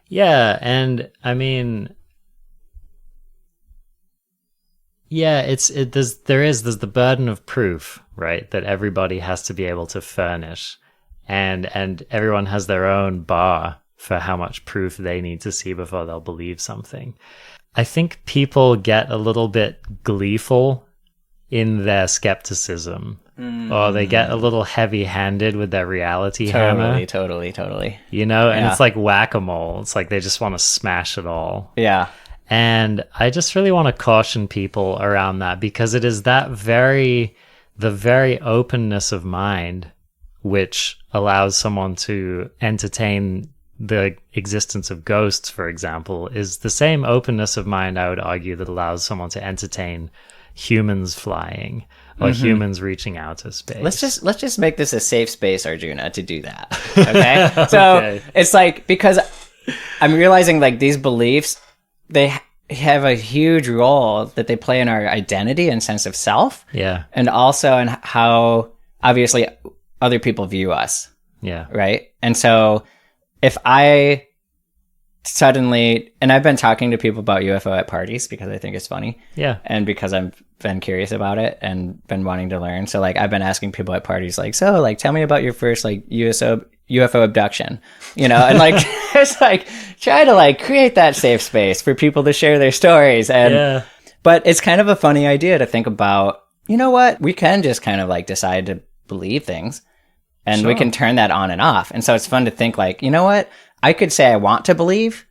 Yeah, and I mean, yeah, there's the burden of proof, right? That everybody has to be able to furnish, and everyone has their own bar for how much proof they need to see before they'll believe something. I think people get a little bit gleeful in their skepticism, or they get a little heavy-handed with their reality hammer. Totally. You know, and it's like whack-a-mole. It's like they just want to smash it all. Yeah. And I just really want to caution people around that, because it is the very openness of mind which allows someone to entertain the existence of ghosts, for example, is the same openness of mind, I would argue, that allows someone to entertain humans flying or humans reaching outer space. Let's just make this a safe space, Arjuna, to do that. Okay? So it's like, because I'm realizing like these beliefs, they have a huge role that they play in our identity and sense of self. Yeah. And also in how obviously other people view us, Yeah. right? And so if I suddenly, and I've been talking to people about UFO at parties because I think it's funny. Yeah. And because I've been curious about it and been wanting to learn. So like I've been asking people at parties like, so like tell me about your first like UFO abduction, and like it's like try to like create that safe space for people to share their stories. And but it's kind of a funny idea to think about, what? We can just kind of like decide to believe things and we can turn that on and off. And so it's fun to think like, what? I could say I want to believe,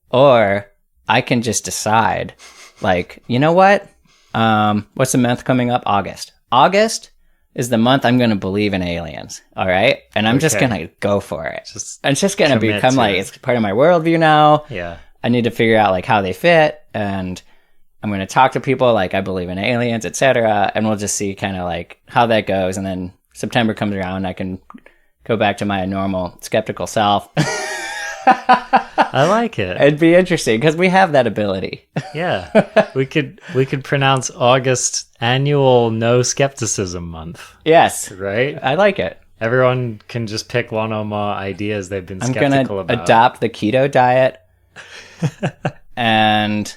or I can just decide like, what? What's the month coming up? August. August is the month I'm going to believe in aliens. All right. And I'm just going to go for it. It's just going to become like, it's part of my worldview now. Yeah. I need to figure out like how they fit. And I'm going to talk to people like I believe in aliens, etc. And we'll just see kind of like how that goes. And then September comes around, I can go back to my normal skeptical self. I like it. It'd be interesting because we have that ability. Yeah. We could pronounce August annual no skepticism month. Yes. Right? I like it. Everyone can just pick one or more ideas they've been skeptical I'm about. going to adopt the keto diet. And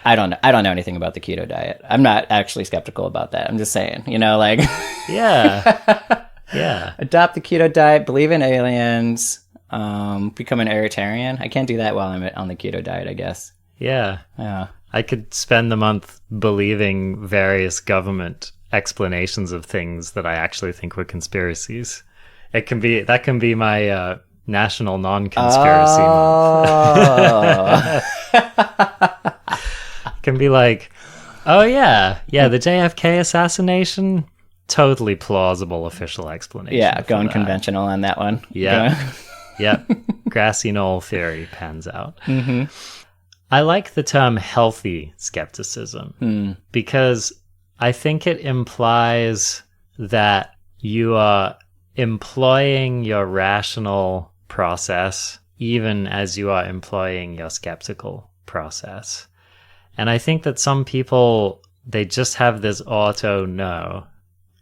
I don't know anything about the keto diet. I'm not actually skeptical about that. I'm just saying, like Yeah. Yeah. Adopt the keto diet, believe in aliens, become an Eritarian. I can't do that while I'm on the keto diet, I guess. Yeah. Yeah. I could spend the month believing various government explanations of things that I actually think were conspiracies. That can be my national non-conspiracy month. It can be like, oh yeah, the JFK assassination, totally plausible official explanation. Yeah, going conventional on that one. Yeah. Yep. Grassy knoll theory pans out. Mm-hmm. I like the term healthy skepticism because I think it implies that you are employing your rational process even as you are employing your skeptical process. And I think that some people, they just have this auto no.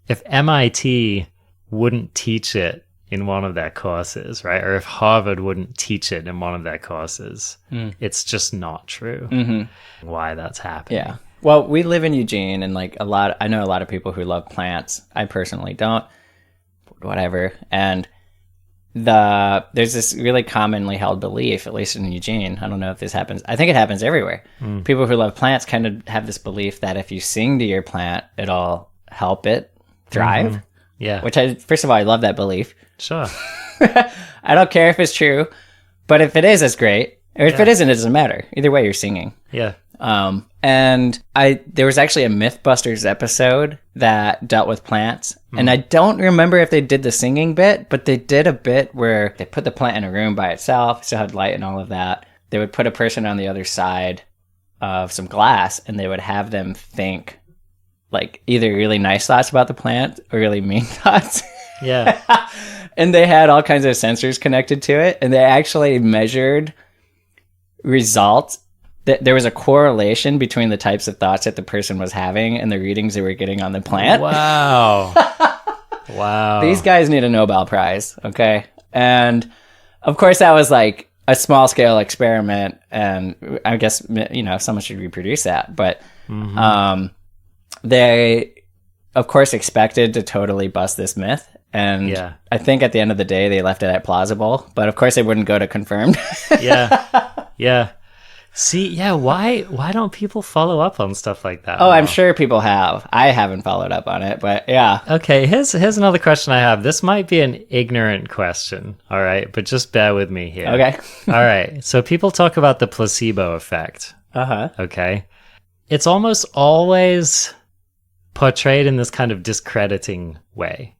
If MIT wouldn't teach it in one of their courses, right? Or if Harvard wouldn't teach it in one of their courses, it's just not true. Mm-hmm. Why that's happening. Yeah. Well, we live in Eugene, and like I know a lot of people who love plants. I personally don't. Whatever. And there's this really commonly held belief, at least in Eugene. I don't know if this happens. I think it happens everywhere. People who love plants kind of have this belief that if you sing to your plant, it'll help it thrive. Mm-hmm. Yeah. Which first of all, I love that belief. Sure. I don't care if it's true, but if it is, it's great. Or if it isn't, it doesn't matter. Either way, you're singing. Yeah. And there was actually a Mythbusters episode that dealt with plants. And I don't remember if they did the singing bit, but they did a bit where they put the plant in a room by itself, still had light and all of that. They would put a person on the other side of some glass and they would have them think like either really nice thoughts about the plant or really mean thoughts. Yeah. And they had all kinds of sensors connected to it, and they actually measured results. There was a correlation between the types of thoughts that the person was having and the readings they were getting on the plant. Wow. Wow. These guys need a Nobel Prize, okay? And of course, that was like a small scale experiment, and I guess someone should reproduce that. But they, of course, expected to totally bust this myth. And I think at the end of the day, they left it at plausible. But of course, they wouldn't go to confirmed. Yeah. See, why don't people follow up on stuff like that? Oh, I'm sure people have. I haven't followed up on it, but yeah. Okay, here's another question I have. This might be an ignorant question, all right? But just bear with me here. Okay. All right, so people talk about the placebo effect. Uh-huh. Okay. It's almost always portrayed in this kind of discrediting way.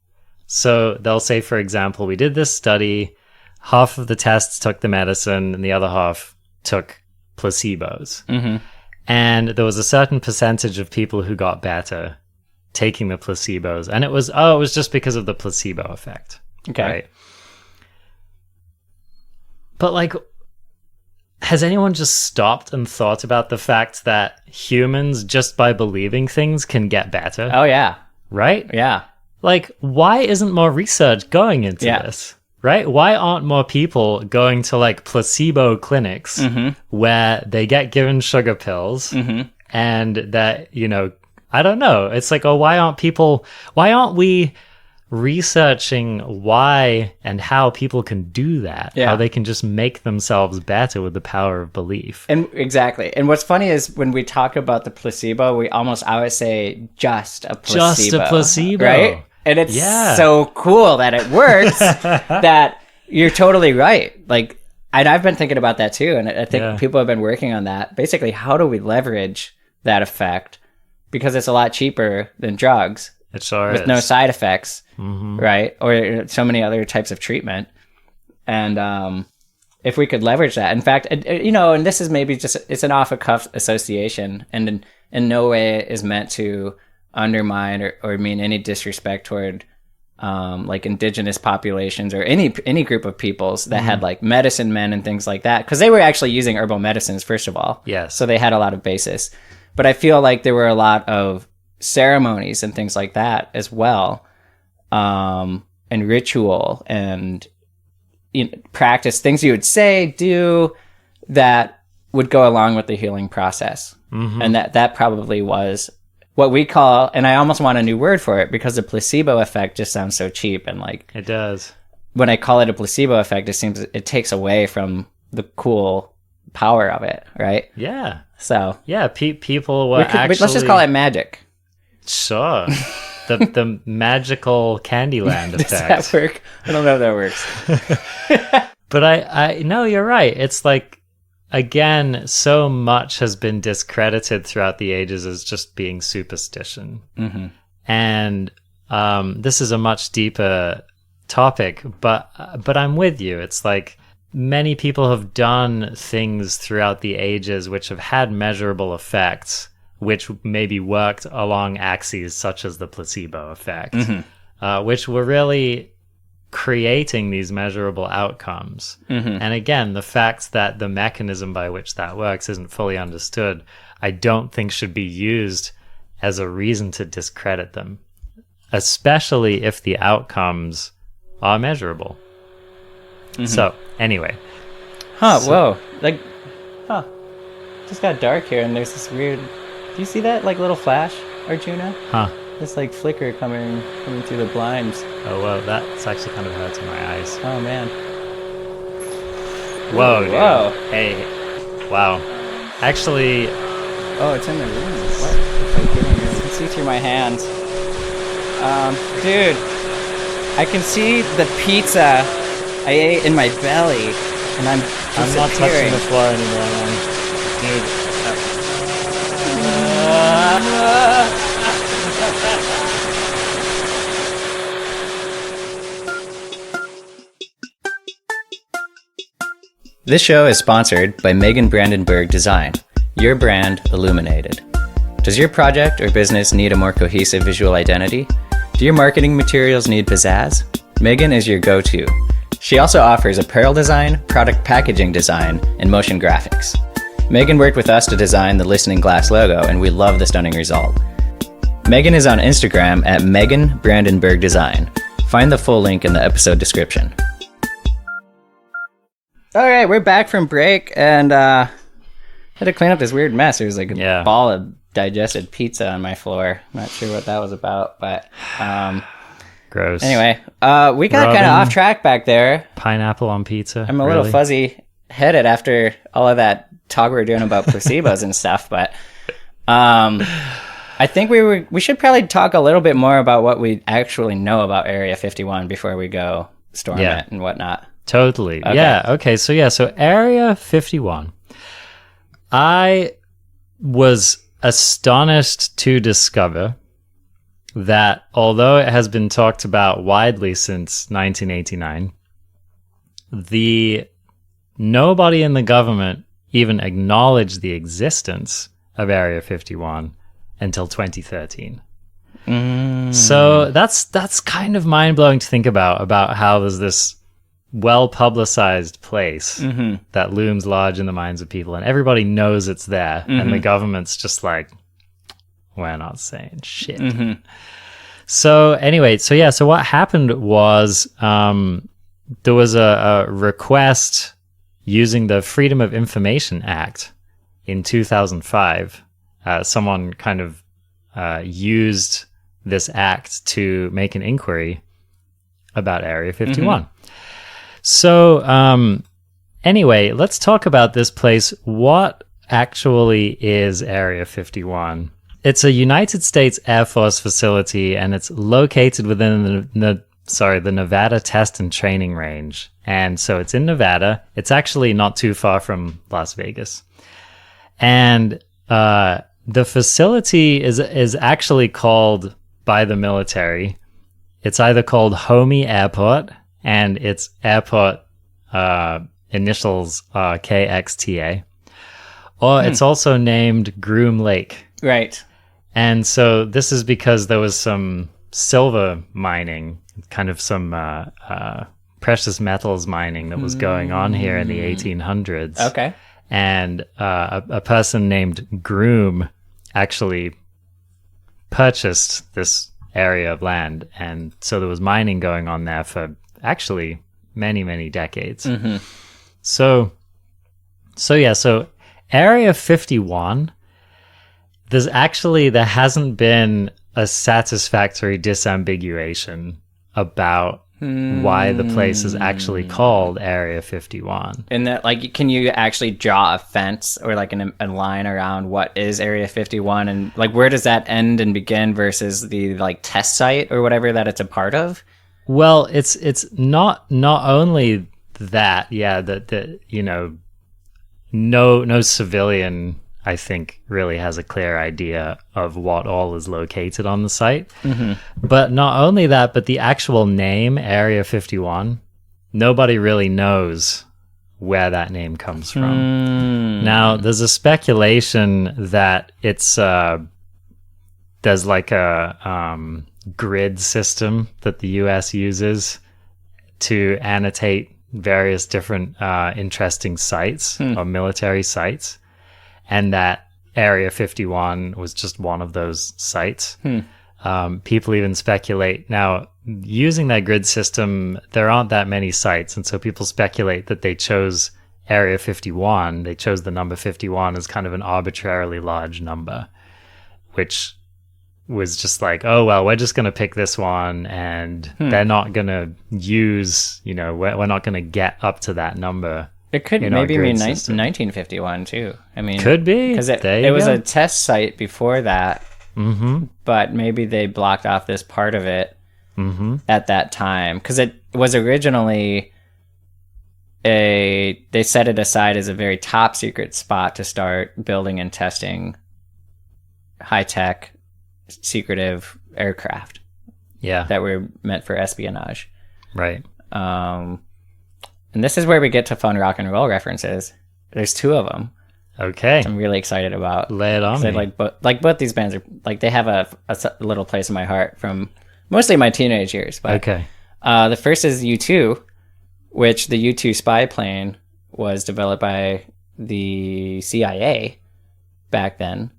So they'll say, for example, we did this study, half of the tests took the medicine and the other half took placebos. Mm-hmm. And there was a certain percentage of people who got better taking the placebos. And it was just because of the placebo effect. Okay. Right? But like, has anyone just stopped and thought about the fact that humans, just by believing things, can get better? Oh, yeah. Right? Yeah. like, why isn't more research going into this? Right? Why aren't more people going to like placebo clinics where they get given sugar pills and that, you know, I don't know. It's like, why aren't we researching why and how people can do that? How they can just make themselves better with the power of belief. And exactly. And what's funny is when we talk about the placebo, we almost always say just a placebo. Just a placebo. Right? And it's so cool that it works that you're totally right. Like, and I've been thinking about that too. And I think people have been working on that. Basically, how do we leverage that effect? Because it's a lot cheaper than drugs. It sure with is. no side effects, right? Or so many other types of treatment. And if we could leverage that, in fact, you know, and this is maybe just, it's an off-the-cuff association, and in no way is meant to undermine or mean any disrespect toward like indigenous populations or any group of peoples that had like medicine men and things like that, because they were actually using herbal medicines first of all. Yes. So they had a lot of basis. But I feel like there were a lot of ceremonies and things like that as well, and ritual and, you know, practice, things you would say, do, that would go along with the healing process. And that probably was what we call, and I almost want a new word for it, because the placebo effect just sounds so cheap, and like, it does. When I call it a placebo effect, it seems it takes away from the cool power of it, right? Yeah. So yeah, people were actually. Let's just call it magic. Sure. the magical Candyland effect. Does that work? I don't know if that works. But I no, you're right. It's like, again, so much has been discredited throughout the ages as just being superstition. And this is a much deeper topic, but I'm with you. It's like, many people have done things throughout the ages which have had measurable effects, which maybe worked along axes such as the placebo effect, which were really creating these measurable outcomes. And again, the fact that the mechanism by which that works isn't fully understood, I don't think should be used as a reason to discredit them, especially if the outcomes are measurable. So anyway, whoa, like, just got dark here, and there's this weird, do you see that like little flash, Arjuna? This like flicker coming through the blinds. Oh well, that's actually kind of hurting my eyes. Oh man. Whoa, dude. Whoa. Hey, wow. Actually, it's in the room. What? It's like getting here. I can see through my hands. Dude, I can see the pizza I ate in my belly, and I'm not touching the floor anymore, man. Dude. This show is sponsored by Megan Brandenburg Design, your brand illuminated. Does your project or business need a more cohesive visual identity? Do your marketing materials need pizzazz? Megan is your go-to. She also offers apparel design, product packaging design, and motion graphics. Megan worked with us to design the Listening Glass logo, and we love the stunning result. Megan is on Instagram at Megan Brandenburg Design. Find the full link in the episode description. All right, we're back from break, and had to clean up this weird mess. There was like a ball of digested pizza on my floor. Not sure what that was about, but gross. Anyway, we got kind of off track back there. Pineapple on pizza. I'm a little fuzzy headed after all of that talk we were doing about placebos and stuff, but I think we should probably talk a little bit more about what we actually know about Area 51 before we go storm it and whatnot. Totally. Okay. Yeah. Okay. So Area 51. I was astonished to discover that although it has been talked about widely since 1989, nobody in the government even acknowledged the existence of Area 51 until 2013. So that's kind of mind-blowing to think about how there's this well-publicized place that looms large in the minds of people, and everybody knows it's there, and the government's just like, we're not saying shit. So anyway, so what happened was there was a request using the Freedom of Information Act in 2005. Someone kind of used this act to make an inquiry about Area 51. So anyway, let's talk about this place. What actually is Area 51? It's a United States Air Force facility, and it's located within the Nevada Test and Training Range. And so it's in Nevada. It's actually not too far from Las Vegas. And the facility is actually called by the military. It's either called Homey Airport, and its airport initials are KXTA, or it's also named Groom Lake. Right. And so this is because there was some silver mining, kind of some precious metals mining that was going on here in the 1800s. Okay. And a person named Groom actually purchased this area of land. And so there was mining going on there for actually many, many decades. So Area 51, there hasn't been a satisfactory disambiguation about why the place is actually called Area 51. And that, like, can you actually draw a fence or like a line around what is Area 51, and like where does that end and begin versus the like test site or whatever that it's a part of? Well, it's not only that, that you know, no civilian, I think, really has a clear idea of what all is located on the site. But not only that, but the actual name, Area 51, nobody really knows where that name comes from. Now, there's a speculation that it's there's like a grid system that the US uses to annotate various different interesting sites or military sites, and that Area 51 was just one of those sites. People even speculate. Now, using that grid system, there aren't that many sites, and so people speculate that they chose Area 51. They chose the number 51 as kind of an arbitrarily large number, which was just like, oh, well, we're just going to pick this one, and they're not going to use, you know, we're not going to get up to that number. It could maybe mean 1951 too. I mean, could be, because it was a test site before that. But maybe they blocked off this part of it at that time, because it was originally they set it aside as a very top secret spot to start building and testing high-tech secretive aircraft that were meant for espionage, right? And this is where we get to fun rock and roll references. There's two of them. Okay, I'm really excited about. Lay it on me. Both these bands are like, they have a little place in my heart from mostly my teenage years. But the first is U2, which the U2 spy plane was developed by the CIA back then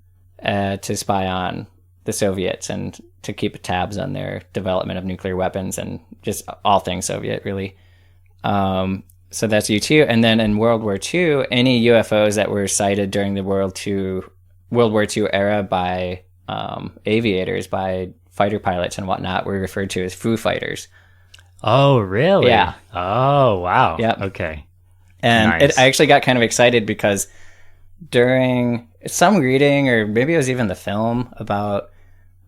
to spy on the Soviets and to keep tabs on their development of nuclear weapons and just all things Soviet, really. So that's U2. And then in World War II, any UFOs that were sighted during the World War II era by aviators, by fighter pilots and whatnot, were referred to as Foo Fighters. Oh, really? Yeah. Oh, wow. Yep. Okay. And I actually got kind of excited because during some reading, or maybe it was even the film about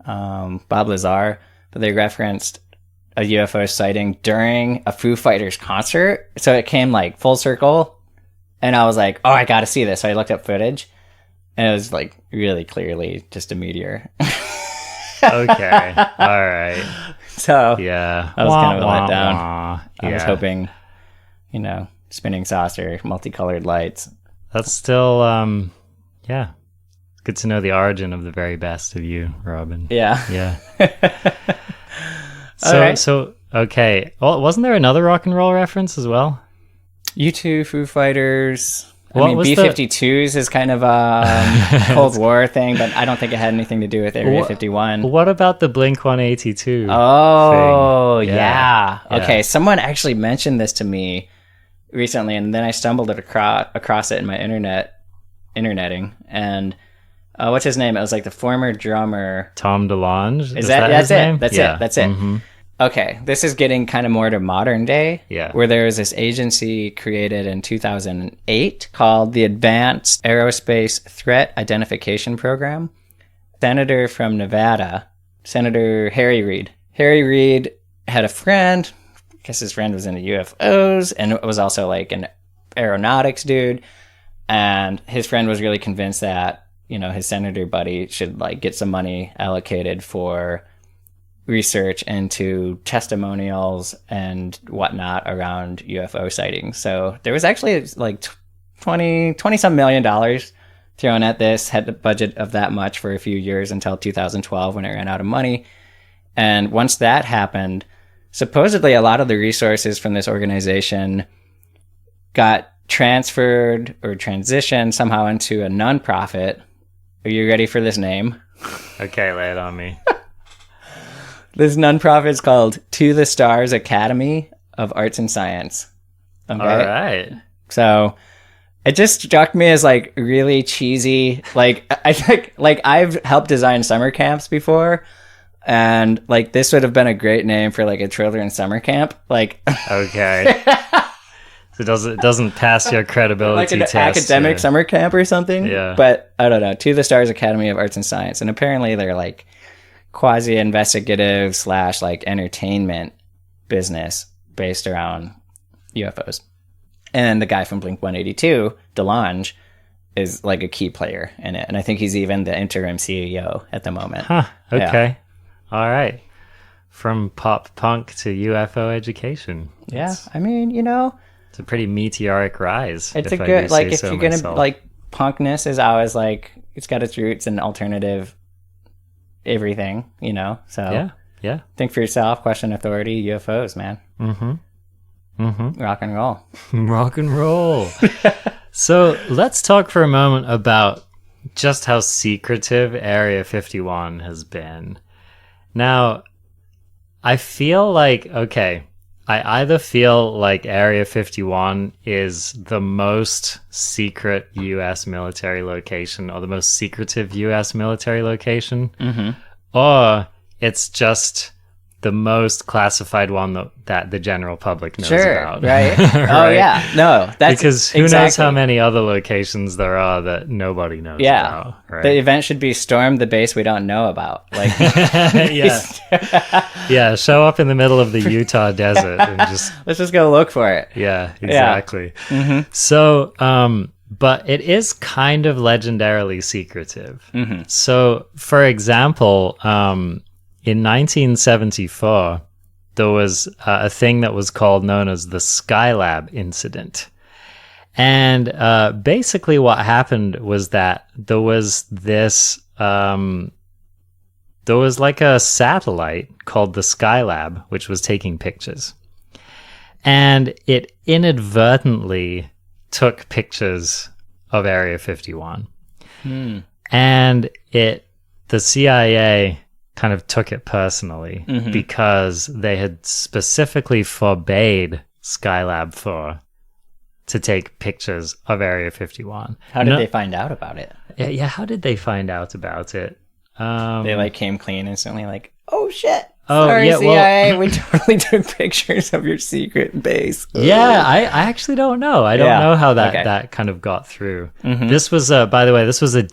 Bob Lazar, but they referenced a UFO sighting during a Foo Fighters concert. So it came like full circle, and I was like, oh, I gotta see this. So I looked up footage, and it was like really clearly just a meteor. Okay. All right. So yeah, I was kind of a letdown. I was Yeah. hoping, spinning saucer, multicolored lights. That's still, yeah. Good to know the origin of the very best of you, Robin. Yeah. Yeah. All right. So, okay. Well, wasn't there another rock and roll reference as well? U2, Foo Fighters. What mean, was B-52s is kind of a Cold War thing, but I don't think it had anything to do with Area 51. What about the Blink-182 Oh, thing? yeah. Okay, someone actually mentioned this to me recently, and then I stumbled across it in my interneting, and what's his name? It was like the former drummer. Tom DeLonge? Is that his name? That's Yeah. it. That's it. Mm-hmm. Okay, this is getting kind of more to modern day, Yeah. where there was this agency created in 2008 called the Advanced Aerospace Threat Identification Program. Senator from Nevada, Senator Harry Reid. Harry Reid had a friend. I guess his friend was into UFOs, and it was also like an aeronautics dude. And his friend was really convinced that, you know, his senator buddy should like get some money allocated for research into testimonials and whatnot around UFO sightings. So there was actually like 20 some million dollars thrown at this, had a budget of that much for a few years until 2012 when it ran out of money. And once that happened, supposedly a lot of the resources from this organization got transferred or transitioned somehow into a nonprofit. Are you ready for this name? Okay, lay it on me. This nonprofit is called To the Stars Academy of Arts and Science. Okay? All right. So it just struck me as like really cheesy. Like I think like I've helped design summer camps before, and like this would have been a great name for like a children's summer camp. Like Okay. So it doesn't pass your credibility like an test. academic summer camp or something. Yeah. But I don't know. To the Stars Academy of Arts and Science, and apparently they're like quasi-investigative / like entertainment business based around UFOs. And the guy from Blink-182, DeLonge, is like a key player in it. And I think he's even the interim CEO at the moment. Huh. Okay. Yeah. All right. From pop punk to UFO education. Yeah. I mean, you know, it's a pretty meteoric rise. it's if a I good, do like, say if so you're going to, myself. like, punkness is always like, it's got its roots in alternative everything, you know? So yeah. think for yourself, question authority, UFOs, man. Rock and roll. Rock and roll. So let's talk for a moment about just how secretive Area 51 has been. Now, I feel like, okay, I either feel like Area 51 is the most secret U.S. military location or the most secretive U.S. military location, or it's just the most classified one that the general public knows about. Right. Oh, yeah. No, that's because who knows how many other locations there are that nobody knows about. Right? The event should be storm the base we don't know about. Like, yeah, show up in the middle of the Utah desert and just let's just go look for it. Yeah, exactly. So, but it is kind of legendarily secretive. So, for example, in 1974, there was a thing that was known as the Skylab incident. And basically what happened was that there was this, there was like a satellite called the Skylab, which was taking pictures. And it inadvertently took pictures of Area 51. And the CIA kind of took it personally because they had specifically forbade Skylab 4 to take pictures of Area 51. How did they find out about it? Yeah, how did they find out about it? They like came clean instantly, like, oh shit. Oh, sorry, yeah, CIA, we totally took pictures of your secret base. Yeah, I actually don't know. I don't know how that kind of got through. This was, by the way, this was a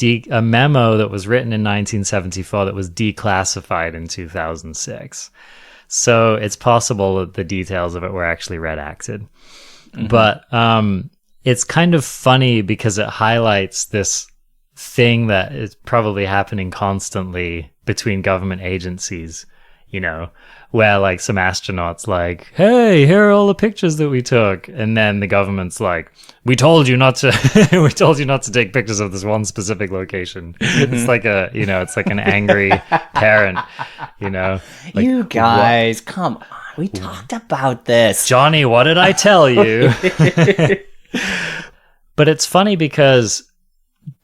memo that was written in 1974 that was declassified in 2006. So it's possible that the details of it were actually redacted. But it's kind of funny because it highlights this thing that is probably happening constantly between government agencies, you know, where like some astronauts like, hey, here are all the pictures that we took, and then the government's like, we told you not to take pictures of this one specific location. It's like it's like an angry parent, you know, like, you guys, come on, we talked about this. Johnny, what did I tell you? But it's funny because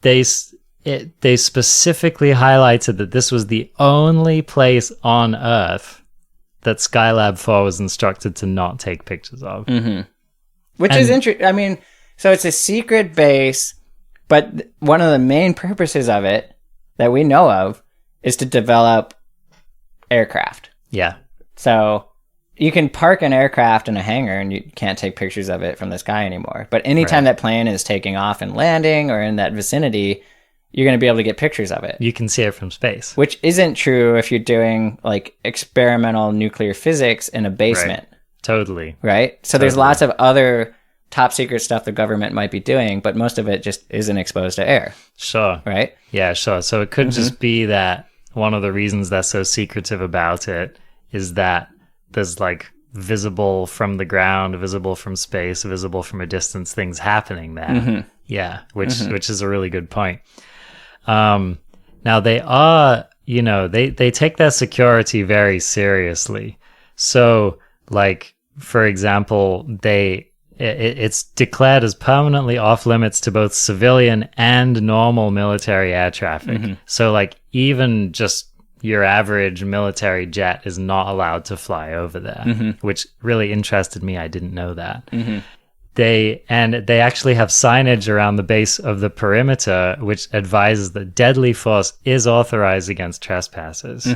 they specifically highlighted that this was the only place on Earth that Skylab 4 was instructed to not take pictures of. Which is interesting. I mean, so it's a secret base, but one of the main purposes of it that we know of is to develop aircraft. Yeah. So you can park an aircraft in a hangar and you can't take pictures of it from the sky anymore. But anytime that plane is taking off and landing or in that vicinity, you're going to be able to get pictures of it. You can see it from space. Which isn't true if you're doing like experimental nuclear physics in a basement. Right. Totally. Right? So there's lots of other top secret stuff the government might be doing, but most of it just isn't exposed to air. Sure. Right? Yeah, sure. So it could just be that one of the reasons they're so secretive about it is that there's like visible from the ground, visible from space, visible from a distance things happening there. Yeah, which is a really good point. Now they are, you know, they take their security very seriously. So like, for example, it's declared as permanently off limits to both civilian and normal military air traffic. So like even just your average military jet is not allowed to fly over there, which really interested me. I didn't know that. They actually have signage around the base of the perimeter, which advises that deadly force is authorized against trespassers.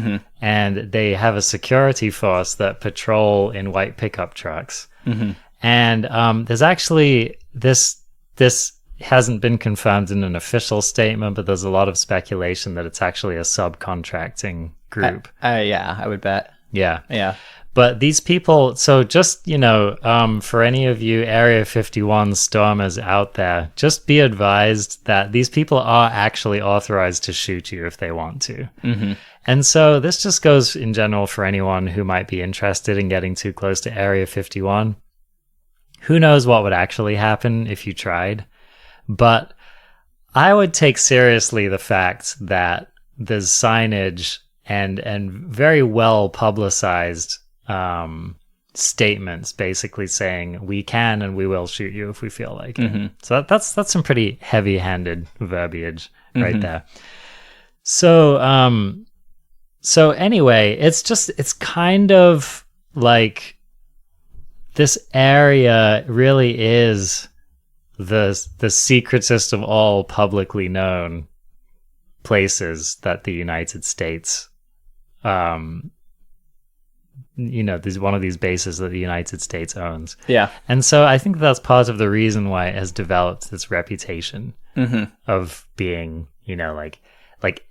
And they have a security force that patrol in white pickup trucks. And there's actually this hasn't been confirmed in an official statement, but there's a lot of speculation that it's actually a subcontracting group. Yeah, I would bet. Yeah. But these people, so just, you know, for any of you Area 51 stormers out there, just be advised that these people are actually authorized to shoot you if they want to. And so this just goes in general for anyone who might be interested in getting too close to Area 51. Who knows what would actually happen if you tried? But I would take seriously the fact that there's signage and very well publicized statements basically saying we can and we will shoot you if we feel like it. So that's some pretty heavy-handed verbiage right there. So so anyway, it's kind of like this area really is the secretest of all publicly known places that the United States, you know, there's one of these bases that the United States owns. Yeah. And so I think that's part of the reason why it has developed this reputation of being, you know, like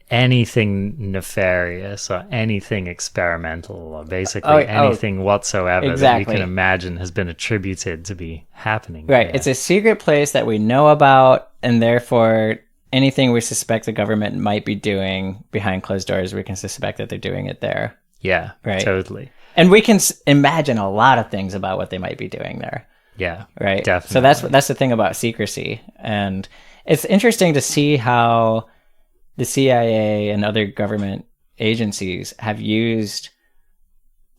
anything nefarious or anything experimental or basically anything whatsoever that you can imagine has been attributed to be happening. Right. There. It's a secret place that we know about, and therefore anything we suspect the government might be doing behind closed doors, we can suspect that they're doing it there. Yeah, right. Totally. And we can imagine a lot of things about what they might be doing there. Yeah, right. Definitely. So that's the thing about secrecy, and it's interesting to see how the CIA and other government agencies have used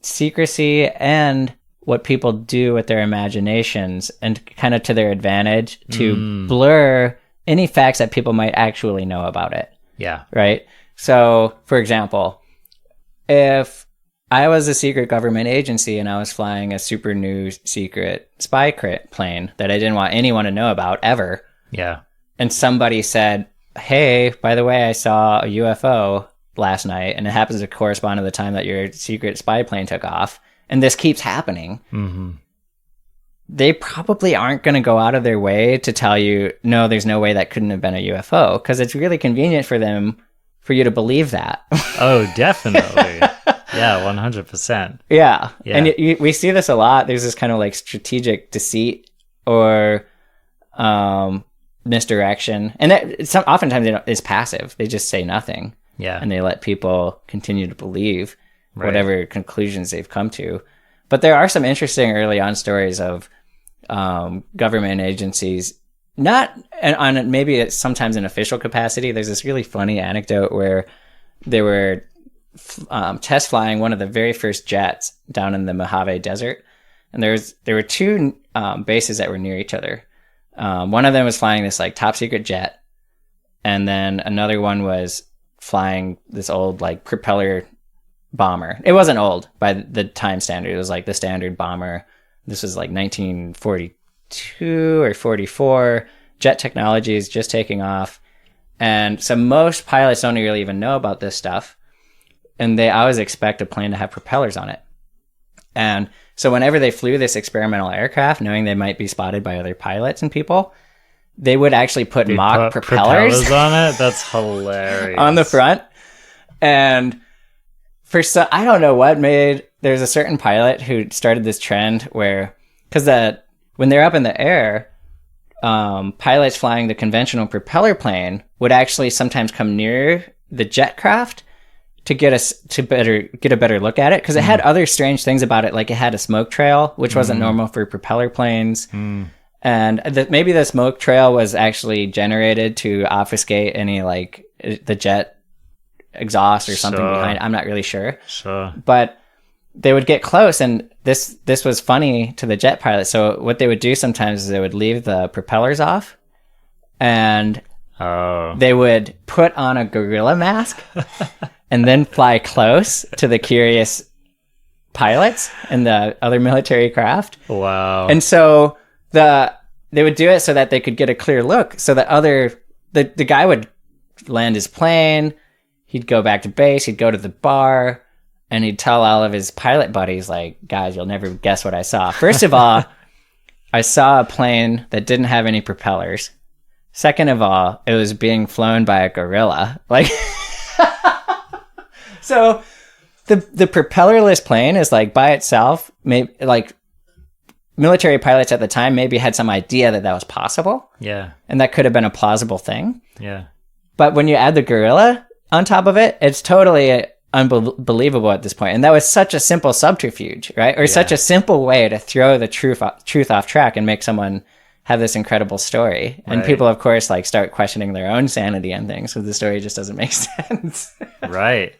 secrecy and what people do with their imaginations and kind of to their advantage to blur any facts that people might actually know about it. Yeah. Right. So, for example, if I was a secret government agency and I was flying a super new secret spy plane that I didn't want anyone to know about ever. Yeah. And somebody said, hey, by the way, I saw a UFO last night, and it happens to correspond to the time that your secret spy plane took off, and this keeps happening. They probably aren't going to go out of their way to tell you, no, there's no way that couldn't have been a UFO, because it's really convenient for them for you to believe that. Oh, definitely. Yeah, 100%. Yeah. And we see this a lot. There's this kind of like strategic deceit or misdirection, and that oftentimes it's passive. They just say nothing, and they let people continue to believe whatever conclusions they've come to. But there are some interesting early on stories of government agencies, not on maybe it's sometimes in official capacity. There's this really funny anecdote where they were test flying one of the very first jets down in the Mojave Desert, and there were two bases that were near each other. One of them was flying this like top secret jet, and then another one was flying this old like propeller bomber. It wasn't old by the time standard. It was like the standard bomber. This was like 1942 or 44. Jet technology is just taking off. And so most pilots don't really even know about this stuff. And they always expect a plane to have propellers on it. And so whenever they flew this experimental aircraft, knowing they might be spotted by other pilots and people, they would actually put mock propellers on it. That's hilarious. on the front. And for some, I don't know what made, there's a certain pilot who started this trend where, because when they're up in the air, pilots flying the conventional propeller plane would actually sometimes come near the jet craft to get a better look at it, because it had other strange things about it, like it had a smoke trail, which wasn't normal for propeller planes. And maybe the smoke trail was actually generated to obfuscate any like the jet exhaust or something behind. I'm not really sure. But they would get close, and this was funny to the jet pilot. So what they would do sometimes is they would leave the propellers off, and they would put on a gorilla mask and then fly close to the curious pilots and the other military craft. Wow. And so they would do it so that they could get a clear look, so that the guy would land his plane, he'd go back to base, he'd go to the bar, and he'd tell all of his pilot buddies, like, guys, you'll never guess what I saw. First of all, I saw a plane that didn't have any propellers. Second of all, it was being flown by a gorilla. Like, so the propellerless plane is like by itself, maybe like military pilots at the time maybe had some idea that was possible. Yeah. And that could have been a plausible thing. Yeah. But when you add the gorilla on top of it, it's totally unbelievable at this point. And that was such a simple subterfuge, right? Or such a simple way to throw the truth off track and make someone have this incredible story. And people, of course, like start questioning their own sanity and things, because the story just doesn't make sense. Right.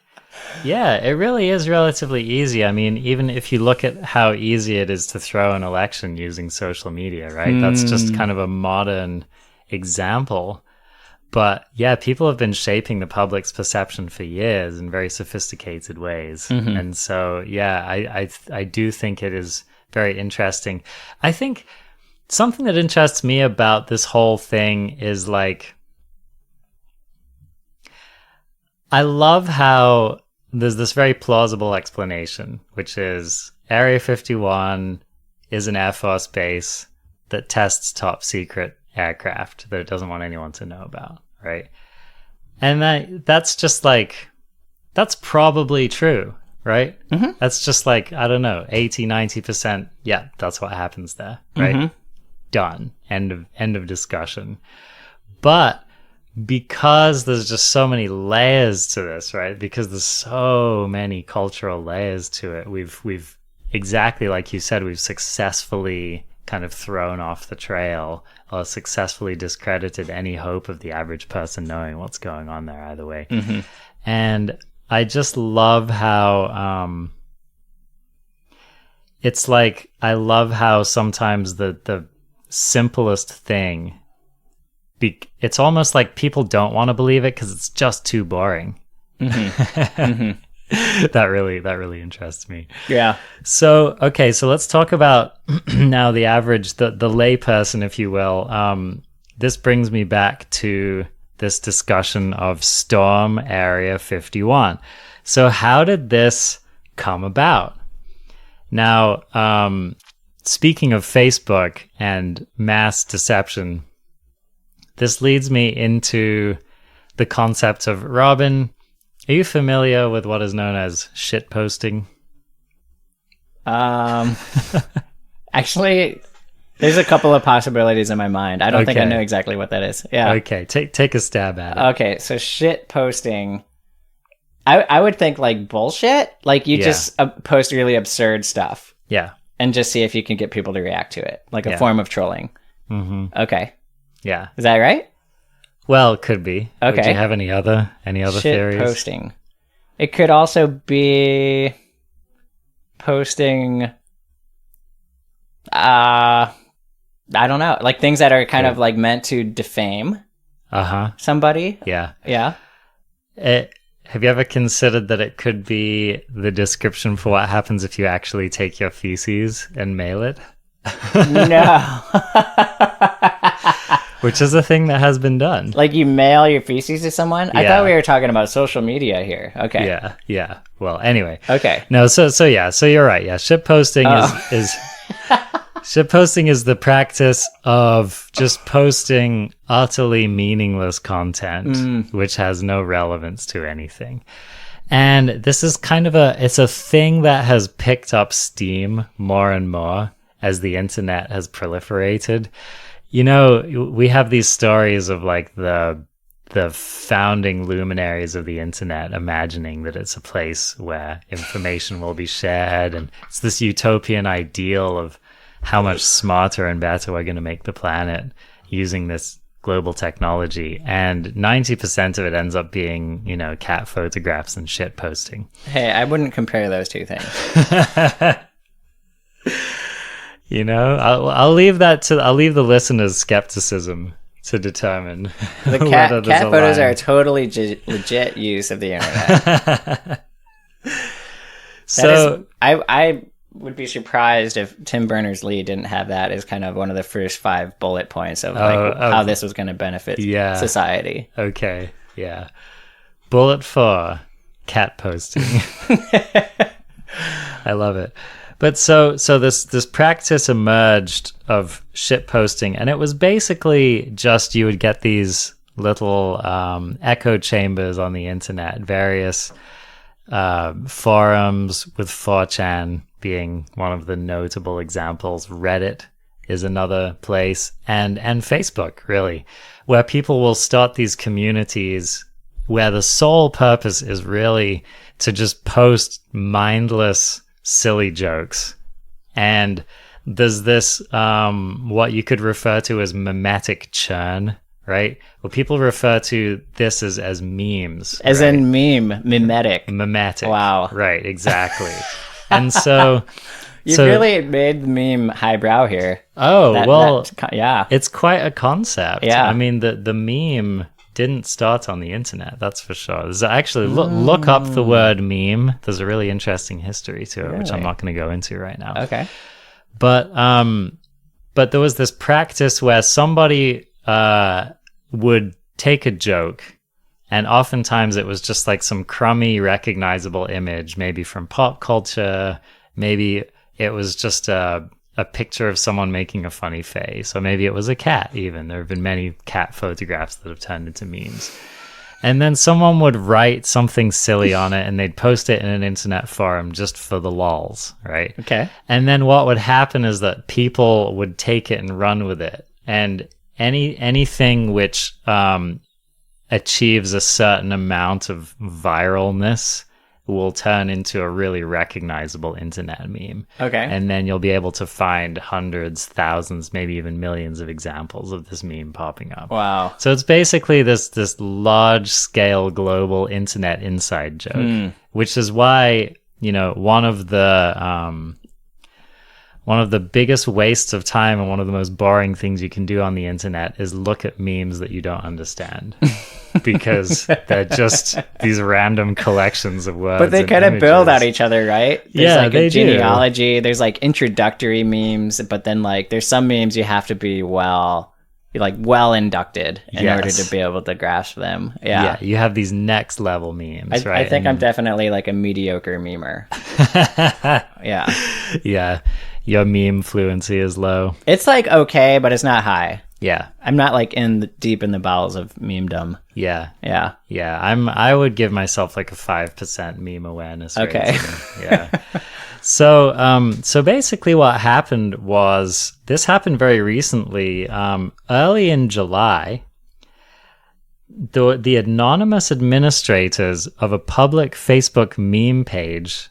Yeah, it really is relatively easy. I mean, even if you look at how easy it is to throw an election using social media, right? That's just kind of a modern example. But yeah, people have been shaping the public's perception for years in very sophisticated ways. And so, yeah, I do think it is very interesting. I think something that interests me about this whole thing is like, I love how there's this very plausible explanation, which is Area 51 is an Air Force base that tests top secret aircraft that it doesn't want anyone to know about, right? And that's just like, that's probably true, right? That's just like, I don't know, 80-90%. Yeah, that's what happens there, right? Done. End of discussion. But because there's just so many layers to this, right? Because there's so many cultural layers to it. We've exactly like you said, we've successfully kind of thrown off the trail or successfully discredited any hope of the average person knowing what's going on there either way. And I just love how it's like, I love how sometimes the simplest thing, it's almost like people don't want to believe it because it's just too boring. That really interests me. Yeah. So, okay, so let's talk about now the average, the lay person, if you will. This brings me back to this discussion of Storm Area 51. So how did this come about? Now, speaking of Facebook and mass deception, this leads me into the concept of, Robin, are you familiar with what is known as shit posting? Actually, there's a couple of possibilities in my mind. I don't think I know exactly what that is. Yeah. Okay, take a stab at it. Okay, so shit posting, I would think like bullshit. Like you just post really absurd stuff. Yeah. And just see if you can get people to react to it, like a form of trolling. Okay. Yeah. Is that right? Well, it could be. Okay. Do you have any other shit theories? Posting. It could also be posting I don't know, like things that are kind of like meant to defame somebody. Yeah. Yeah. Have you ever considered that it could be the description for what happens if you actually take your feces and mail it? No. Which is a thing that has been done. Like you mail your feces to someone? I thought we were talking about social media here. Okay. Yeah. Well, anyway. Okay. No, so you're right. Yeah, shitposting is shitposting is the practice of just posting utterly meaningless content which has no relevance to anything. And this is kind of it's a thing that has picked up steam more and more as the internet has proliferated. You know, we have these stories of like the founding luminaries of the internet imagining that it's a place where information will be shared, and it's this utopian ideal of how much smarter and better we're going to make the planet using this global technology. And 90% of it ends up being, you know, cat photographs and shit posting. Hey, I wouldn't compare those two things. You know, I'll leave the listeners' skepticism to determine the cat photos are a totally legit use of the internet. So I would be surprised if Tim Berners-Lee didn't have that as kind of one of the first 5 bullet points of how this was going to benefit society. Okay, yeah. Bullet 4, cat posting. I love it. But so this practice emerged of shit posting, and it was basically just you would get these little echo chambers on the internet, various forums, with 4chan being one of the notable examples. Reddit is another place, and Facebook, really, where people will start these communities where the sole purpose is really to just post mindless, silly jokes. And there's this what you could refer to as mimetic churn, right? Well, people refer to this as memes. As in meme, mimetic. Wow. Right, exactly. And so you've really made the meme highbrow here. Oh, yeah. It's quite a concept. Yeah. I mean, the meme didn't start on the internet, that's for sure. There's actually look up the word meme. There's a really interesting history to it, which I'm not going to go into right now. Okay. But there was this practice where somebody would take a joke, and oftentimes it was just like some crummy, recognizable image, maybe from pop culture. Maybe it was just a picture of someone making a funny face, or maybe it was a cat even. There have been many cat photographs that have turned into memes. And then someone would write something silly on it, and they'd post it in an internet forum just for the lols, right? Okay. And then what would happen is that people would take it and run with it. And anything which achieves a certain amount of viralness will turn into a really recognizable internet meme. Okay. And then you'll be able to find hundreds, thousands, maybe even millions of examples of this meme popping up. Wow. So it's basically this large-scale global internet inside joke, which is why, you know, one of the biggest wastes of time and one of the most boring things you can do on the internet is look at memes that you don't understand. Because they're just these random collections of words. But they kind of build on each other, right? There's like they a genealogy. There's like introductory memes, but then like there's some memes you have to be well inducted in order to be able to grasp them. Yeah, you have these next level memes, right? I think I'm definitely like a mediocre memer. Yeah. Yeah. Your meme fluency is low. It's like okay, but it's not high. Yeah. I'm not like deep in the bowels of memedom. Yeah. Yeah. Yeah. I would give myself like a 5% meme awareness rate. Okay. Yeah. So basically what happened was, this happened very recently. Early in July, the anonymous administrators of a public Facebook meme page,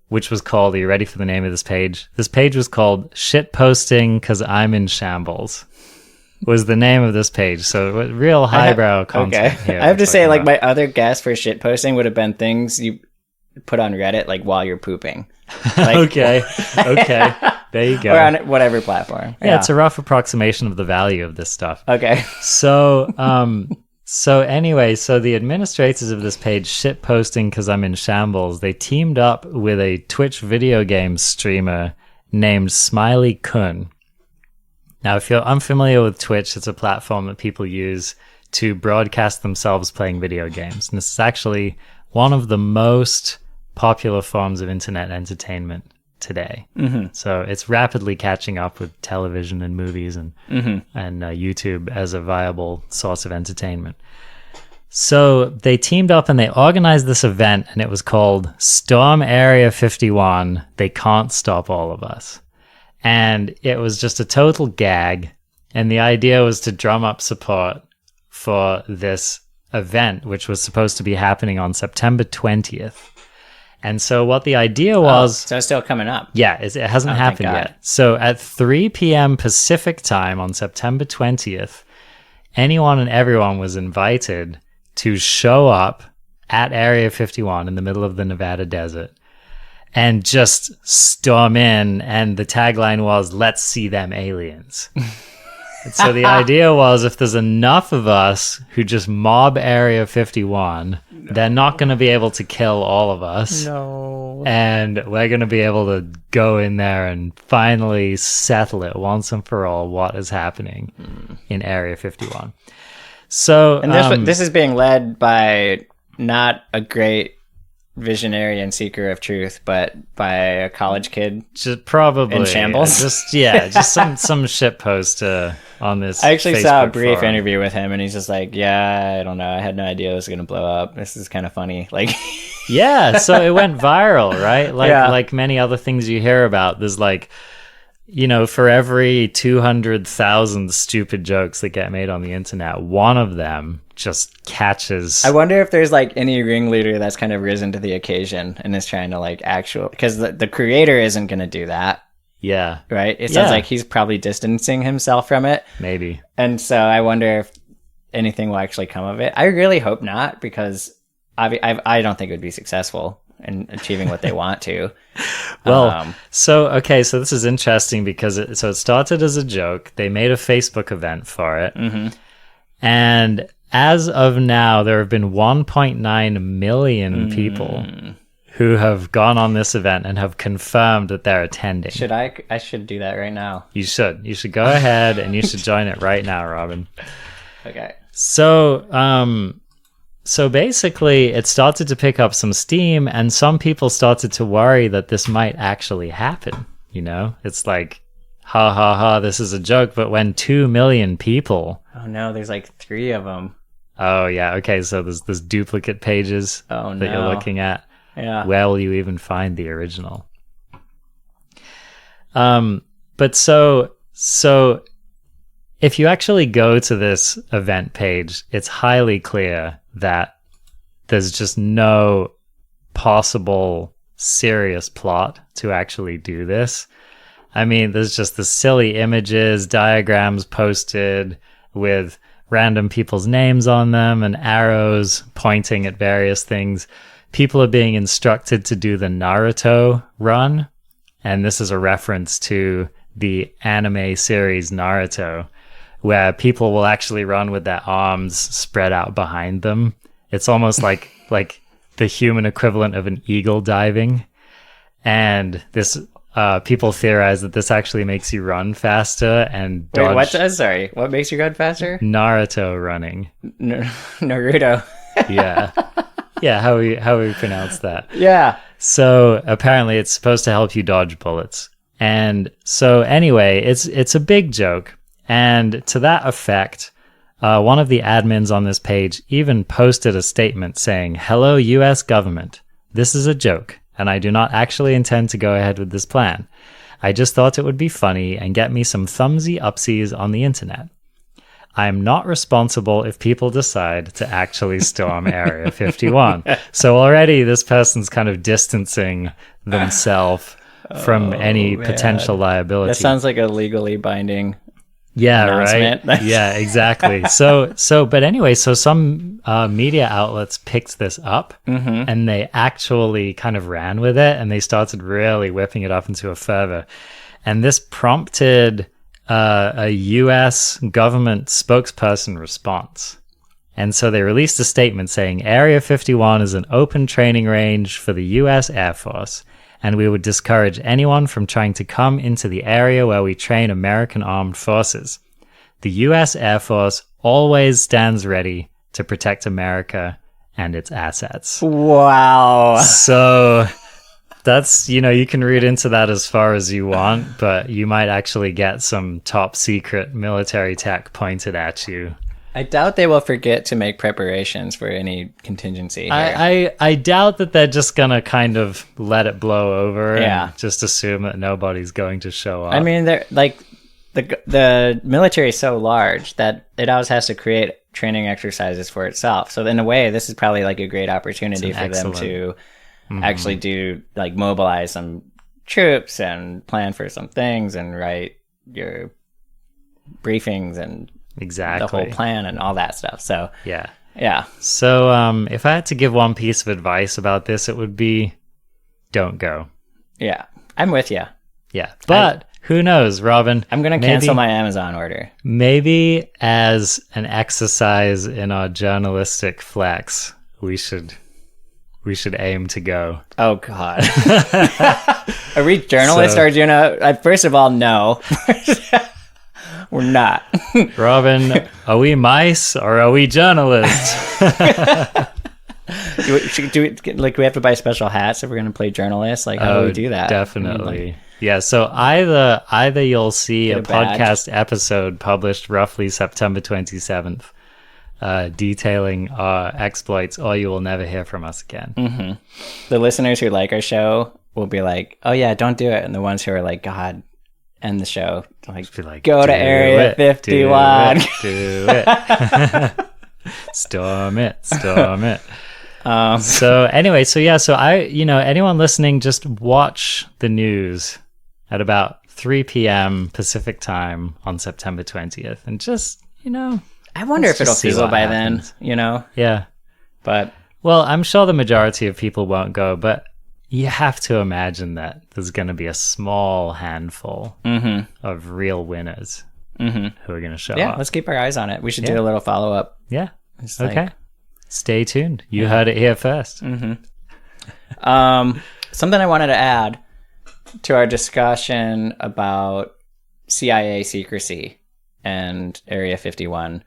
which was called, are you ready for the name of this page? This page was called Shit Posting 'Cause I'm in Shambles. Was the name of this page. So real highbrow content. Okay. I have to say, like, my other guess for shit posting would have been things put on Reddit like while you're pooping. Like, Okay. There you go. or on whatever platform. Yeah, it's a rough approximation of the value of this stuff. Okay. So, so the administrators of this page shit posting because I'm in shambles. They teamed up with a Twitch video game streamer named Smiley Kun. Now, if you're unfamiliar with Twitch, it's a platform that people use to broadcast themselves playing video games. And this is actually one of the most popular forms of internet entertainment today. Mm-hmm. So it's rapidly catching up with television and movies and YouTube as a viable source of entertainment. So they teamed up and they organized this event, and it was called Storm Area 51. They Can't Stop All of Us. And it was just a total gag. And the idea was to drum up support for this event, which was supposed to be happening on September 20th. And so what the idea was... so it's still coming up. Yeah, it hasn't happened yet. So at 3 p.m. Pacific time on September 20th, anyone and everyone was invited to show up at Area 51 in the middle of the Nevada desert and just storm in. And the tagline was, "Let's see them aliens." And so the idea was, if there's enough of us who just mob Area 51, they're not going to be able to kill all of us. No. And we're going to be able to go in there and finally settle it once and for all what is happening in Area 51. So, and this is being led by not a great visionary and seeker of truth, but by a college kid, just probably in shambles. Just some shit post on this. I actually Facebook saw a brief forum. interview with him, and he's just like, "Yeah, I don't know. I had no idea this was gonna blow up. This is kind of funny." Like, yeah. So it went viral, right? Yeah. Like many other things you hear about. There's like, for every 200,000 stupid jokes that get made on the internet, one of them just catches. I wonder if there's like any ringleader that's kind of risen to the occasion and is trying to like because the creator isn't going to do that. Yeah. Right? It sounds like he's probably distancing himself from it. Maybe. And so I wonder if anything will actually come of it. I really hope not, because I don't think it would be successful in achieving what they want to. Well, so this is interesting because it started as a joke. They made a Facebook event for it. Mm-hmm. And as of now, there have been 1.9 million people who have gone on this event and have confirmed that they're attending. I should do that right now. You should go ahead and you should join it right now, Robin. Okay. So basically, it started to pick up some steam, and some people started to worry that this might actually happen. It's like, ha ha ha, this is a joke. But when 2 million people... Oh no, there's like 3 of them. Oh yeah, okay, so there's duplicate pages that you're looking at. Yeah. Where will you even find the original? But so if you actually go to this event page, it's highly clear that there's just no possible serious plot to actually do this. I mean, there's just the silly images, diagrams posted with random people's names on them and arrows pointing at various things. People are being instructed to do the Naruto run, and this is a reference to the anime series Naruto, where people will actually run with their arms spread out behind them. It's almost like the human equivalent of an eagle diving. And this people theorize that this actually makes you run faster and dodge. Wait, what does? Sorry, what makes you run faster? Naruto running. Naruto. Yeah. Yeah, how we pronounce that. Yeah. So apparently it's supposed to help you dodge bullets. And so anyway, it's a big joke. And to that effect, one of the admins on this page even posted a statement saying, "Hello, U.S. government. This is a joke, and I do not actually intend to go ahead with this plan. I just thought it would be funny and get me some thumbsy upsies on the internet. I am not responsible if people decide to actually storm Area 51. So already this person's kind of distancing themselves from any potential liability. That sounds like a legally binding right? Yeah, exactly. But anyway, so some media outlets picked this up and they actually kind of ran with it and they started really whipping it up into a fervor. And this prompted a US government spokesperson response. And so they released a statement saying, Area 51 is an open training range for the US Air Force, and we would discourage anyone from trying to come into the area where we train American armed forces. The US Air Force always stands ready to protect America and its assets. Wow. So that's, you can read into that as far as you want, but you might actually get some top secret military tech pointed at you. I doubt they will forget to make preparations for any contingency here. I doubt that they're just gonna kind of let it blow over Yeah. and just assume that nobody's going to show up. I mean, they're like the military is so large that it always has to create training exercises for itself. So in a way, this is probably like a great opportunity for them to actually do like mobilize some troops and plan for some things and write your briefings and exactly the whole plan and all that stuff. So yeah. So if I had to give one piece of advice about this, it would be don't go. Yeah, I'm with you. Yeah, but who knows, Robin? I'm going to cancel my Amazon order. Maybe as an exercise in our journalistic flex, we should aim to go. Oh, God. Are we journalists, Arjuna? First of all, no. We're not. Robin, are we mice or are we journalists? do we have to buy special hats if we're going to play journalists? Like, how do we do that? Definitely. Yeah, so either you'll see a podcast episode published roughly September 27th detailing our exploits, or you will never hear from us again. Mm-hmm. The listeners who like our show will be like, oh yeah, don't do it. And the ones who are like, God, end the show. Like, go to Area 51. Do it. Storm it. So anyway, so anyone listening, just watch the news at about 3 p.m. Pacific time on September 20th. And just, I wonder if it'll fizzle by happens. then, Yeah. But, well, I'm sure the majority of people won't go, but you have to imagine that there's going to be a small handful of real winners who are going to show up. Yeah, let's keep our eyes on it. We should do a little follow-up. Yeah. Okay. Stay tuned. You heard it here first. Something I wanted to add to our discussion about CIA secrecy and Area 51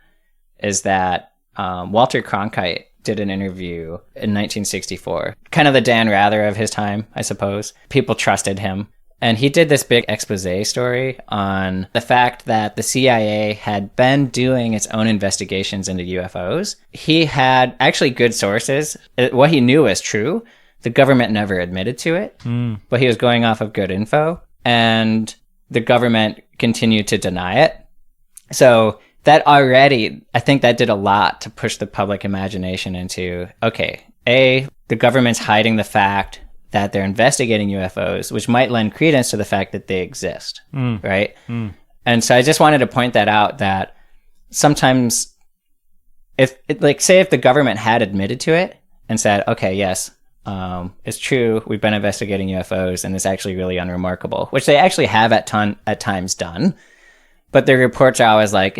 is that Walter Cronkite did an interview in 1964, kind of the Dan Rather of his time, I suppose. People trusted him. And he did this big expose story on the fact that the CIA had been doing its own investigations into UFOs. He had actually good sources. What he knew was true. The government never admitted to it, but he was going off of good info. And the government continued to deny it. So that already, I think that did a lot to push the public imagination into, okay, the government's hiding the fact that they're investigating UFOs, which might lend credence to the fact that they exist, right? And so I just wanted to point that out, that sometimes if the government had admitted to it and said, okay, yes, it's true, we've been investigating UFOs and it's actually really unremarkable, which they actually have at times done. But their reports are always like,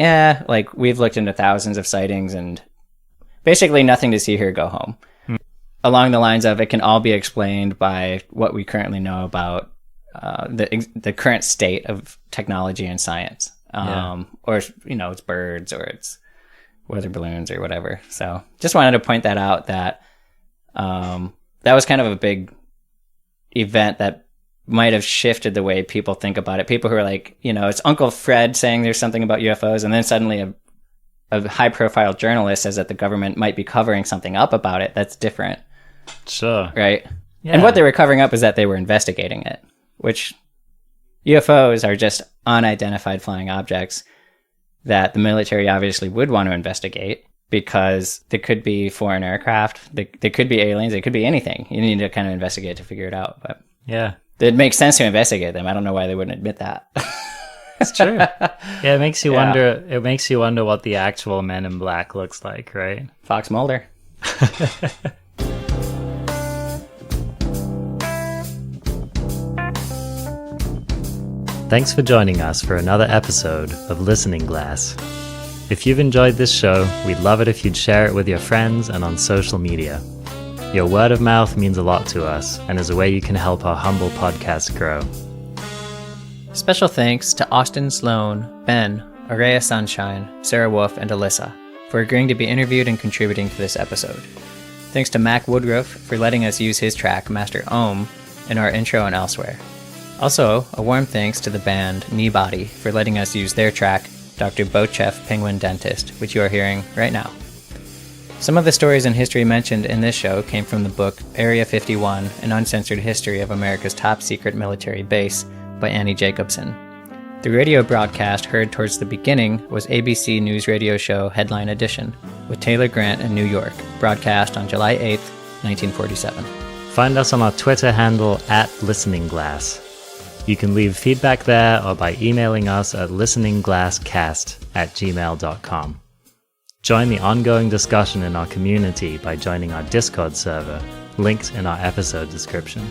we've looked into thousands of sightings and basically nothing to see here, go home. Along the lines of, it can all be explained by what we currently know about the current state of technology and science. Or, it's birds or it's weather balloons or whatever. So just wanted to point that out, that that was kind of a big event that might have shifted the way people think about it. People who are like, it's Uncle Fred saying there's something about UFOs, and then suddenly a high-profile journalist says that the government might be covering something up about it. That's different. Sure. Right? Yeah. And what they were covering up is that they were investigating it, which UFOs are just unidentified flying objects that the military obviously would want to investigate, because they could be foreign aircraft, they could be aliens, they could be anything. You need to kind of investigate to figure it out. But yeah, it makes sense to investigate them. I don't know why they wouldn't admit that. It's true. Yeah, it makes you wonder. It makes you wonder what the actual Men in Black looks like, right? Fox Mulder. Thanks for joining us for another episode of Listening Glass. If you've enjoyed this show, we'd love it if you'd share it with your friends and on social media. Your word of mouth means a lot to us and is a way you can help our humble podcast grow. Special thanks to Austin Sloan, Ben, Araya Sunshine, Sarah Wolf, and Alyssa for agreeing to be interviewed and contributing to this episode. Thanks to Mac Woodruff for letting us use his track, Master Ohm, in our intro and elsewhere. Also, a warm thanks to the band Kneebody for letting us use their track, Dr. Bochef Penguin Dentist, which you are hearing right now. Some of the stories and history mentioned in this show came from the book Area 51, An Uncensored History of America's Top Secret Military Base by Annie Jacobson. The radio broadcast heard towards the beginning was ABC News radio show Headline Edition, with Taylor Grant in New York, broadcast on July 8th, 1947. Find us on our Twitter handle @ListeningGlass. You can leave feedback there or by emailing us at listeningglasscast@gmail.com. Join the ongoing discussion in our community by joining our Discord server, linked in our episode description.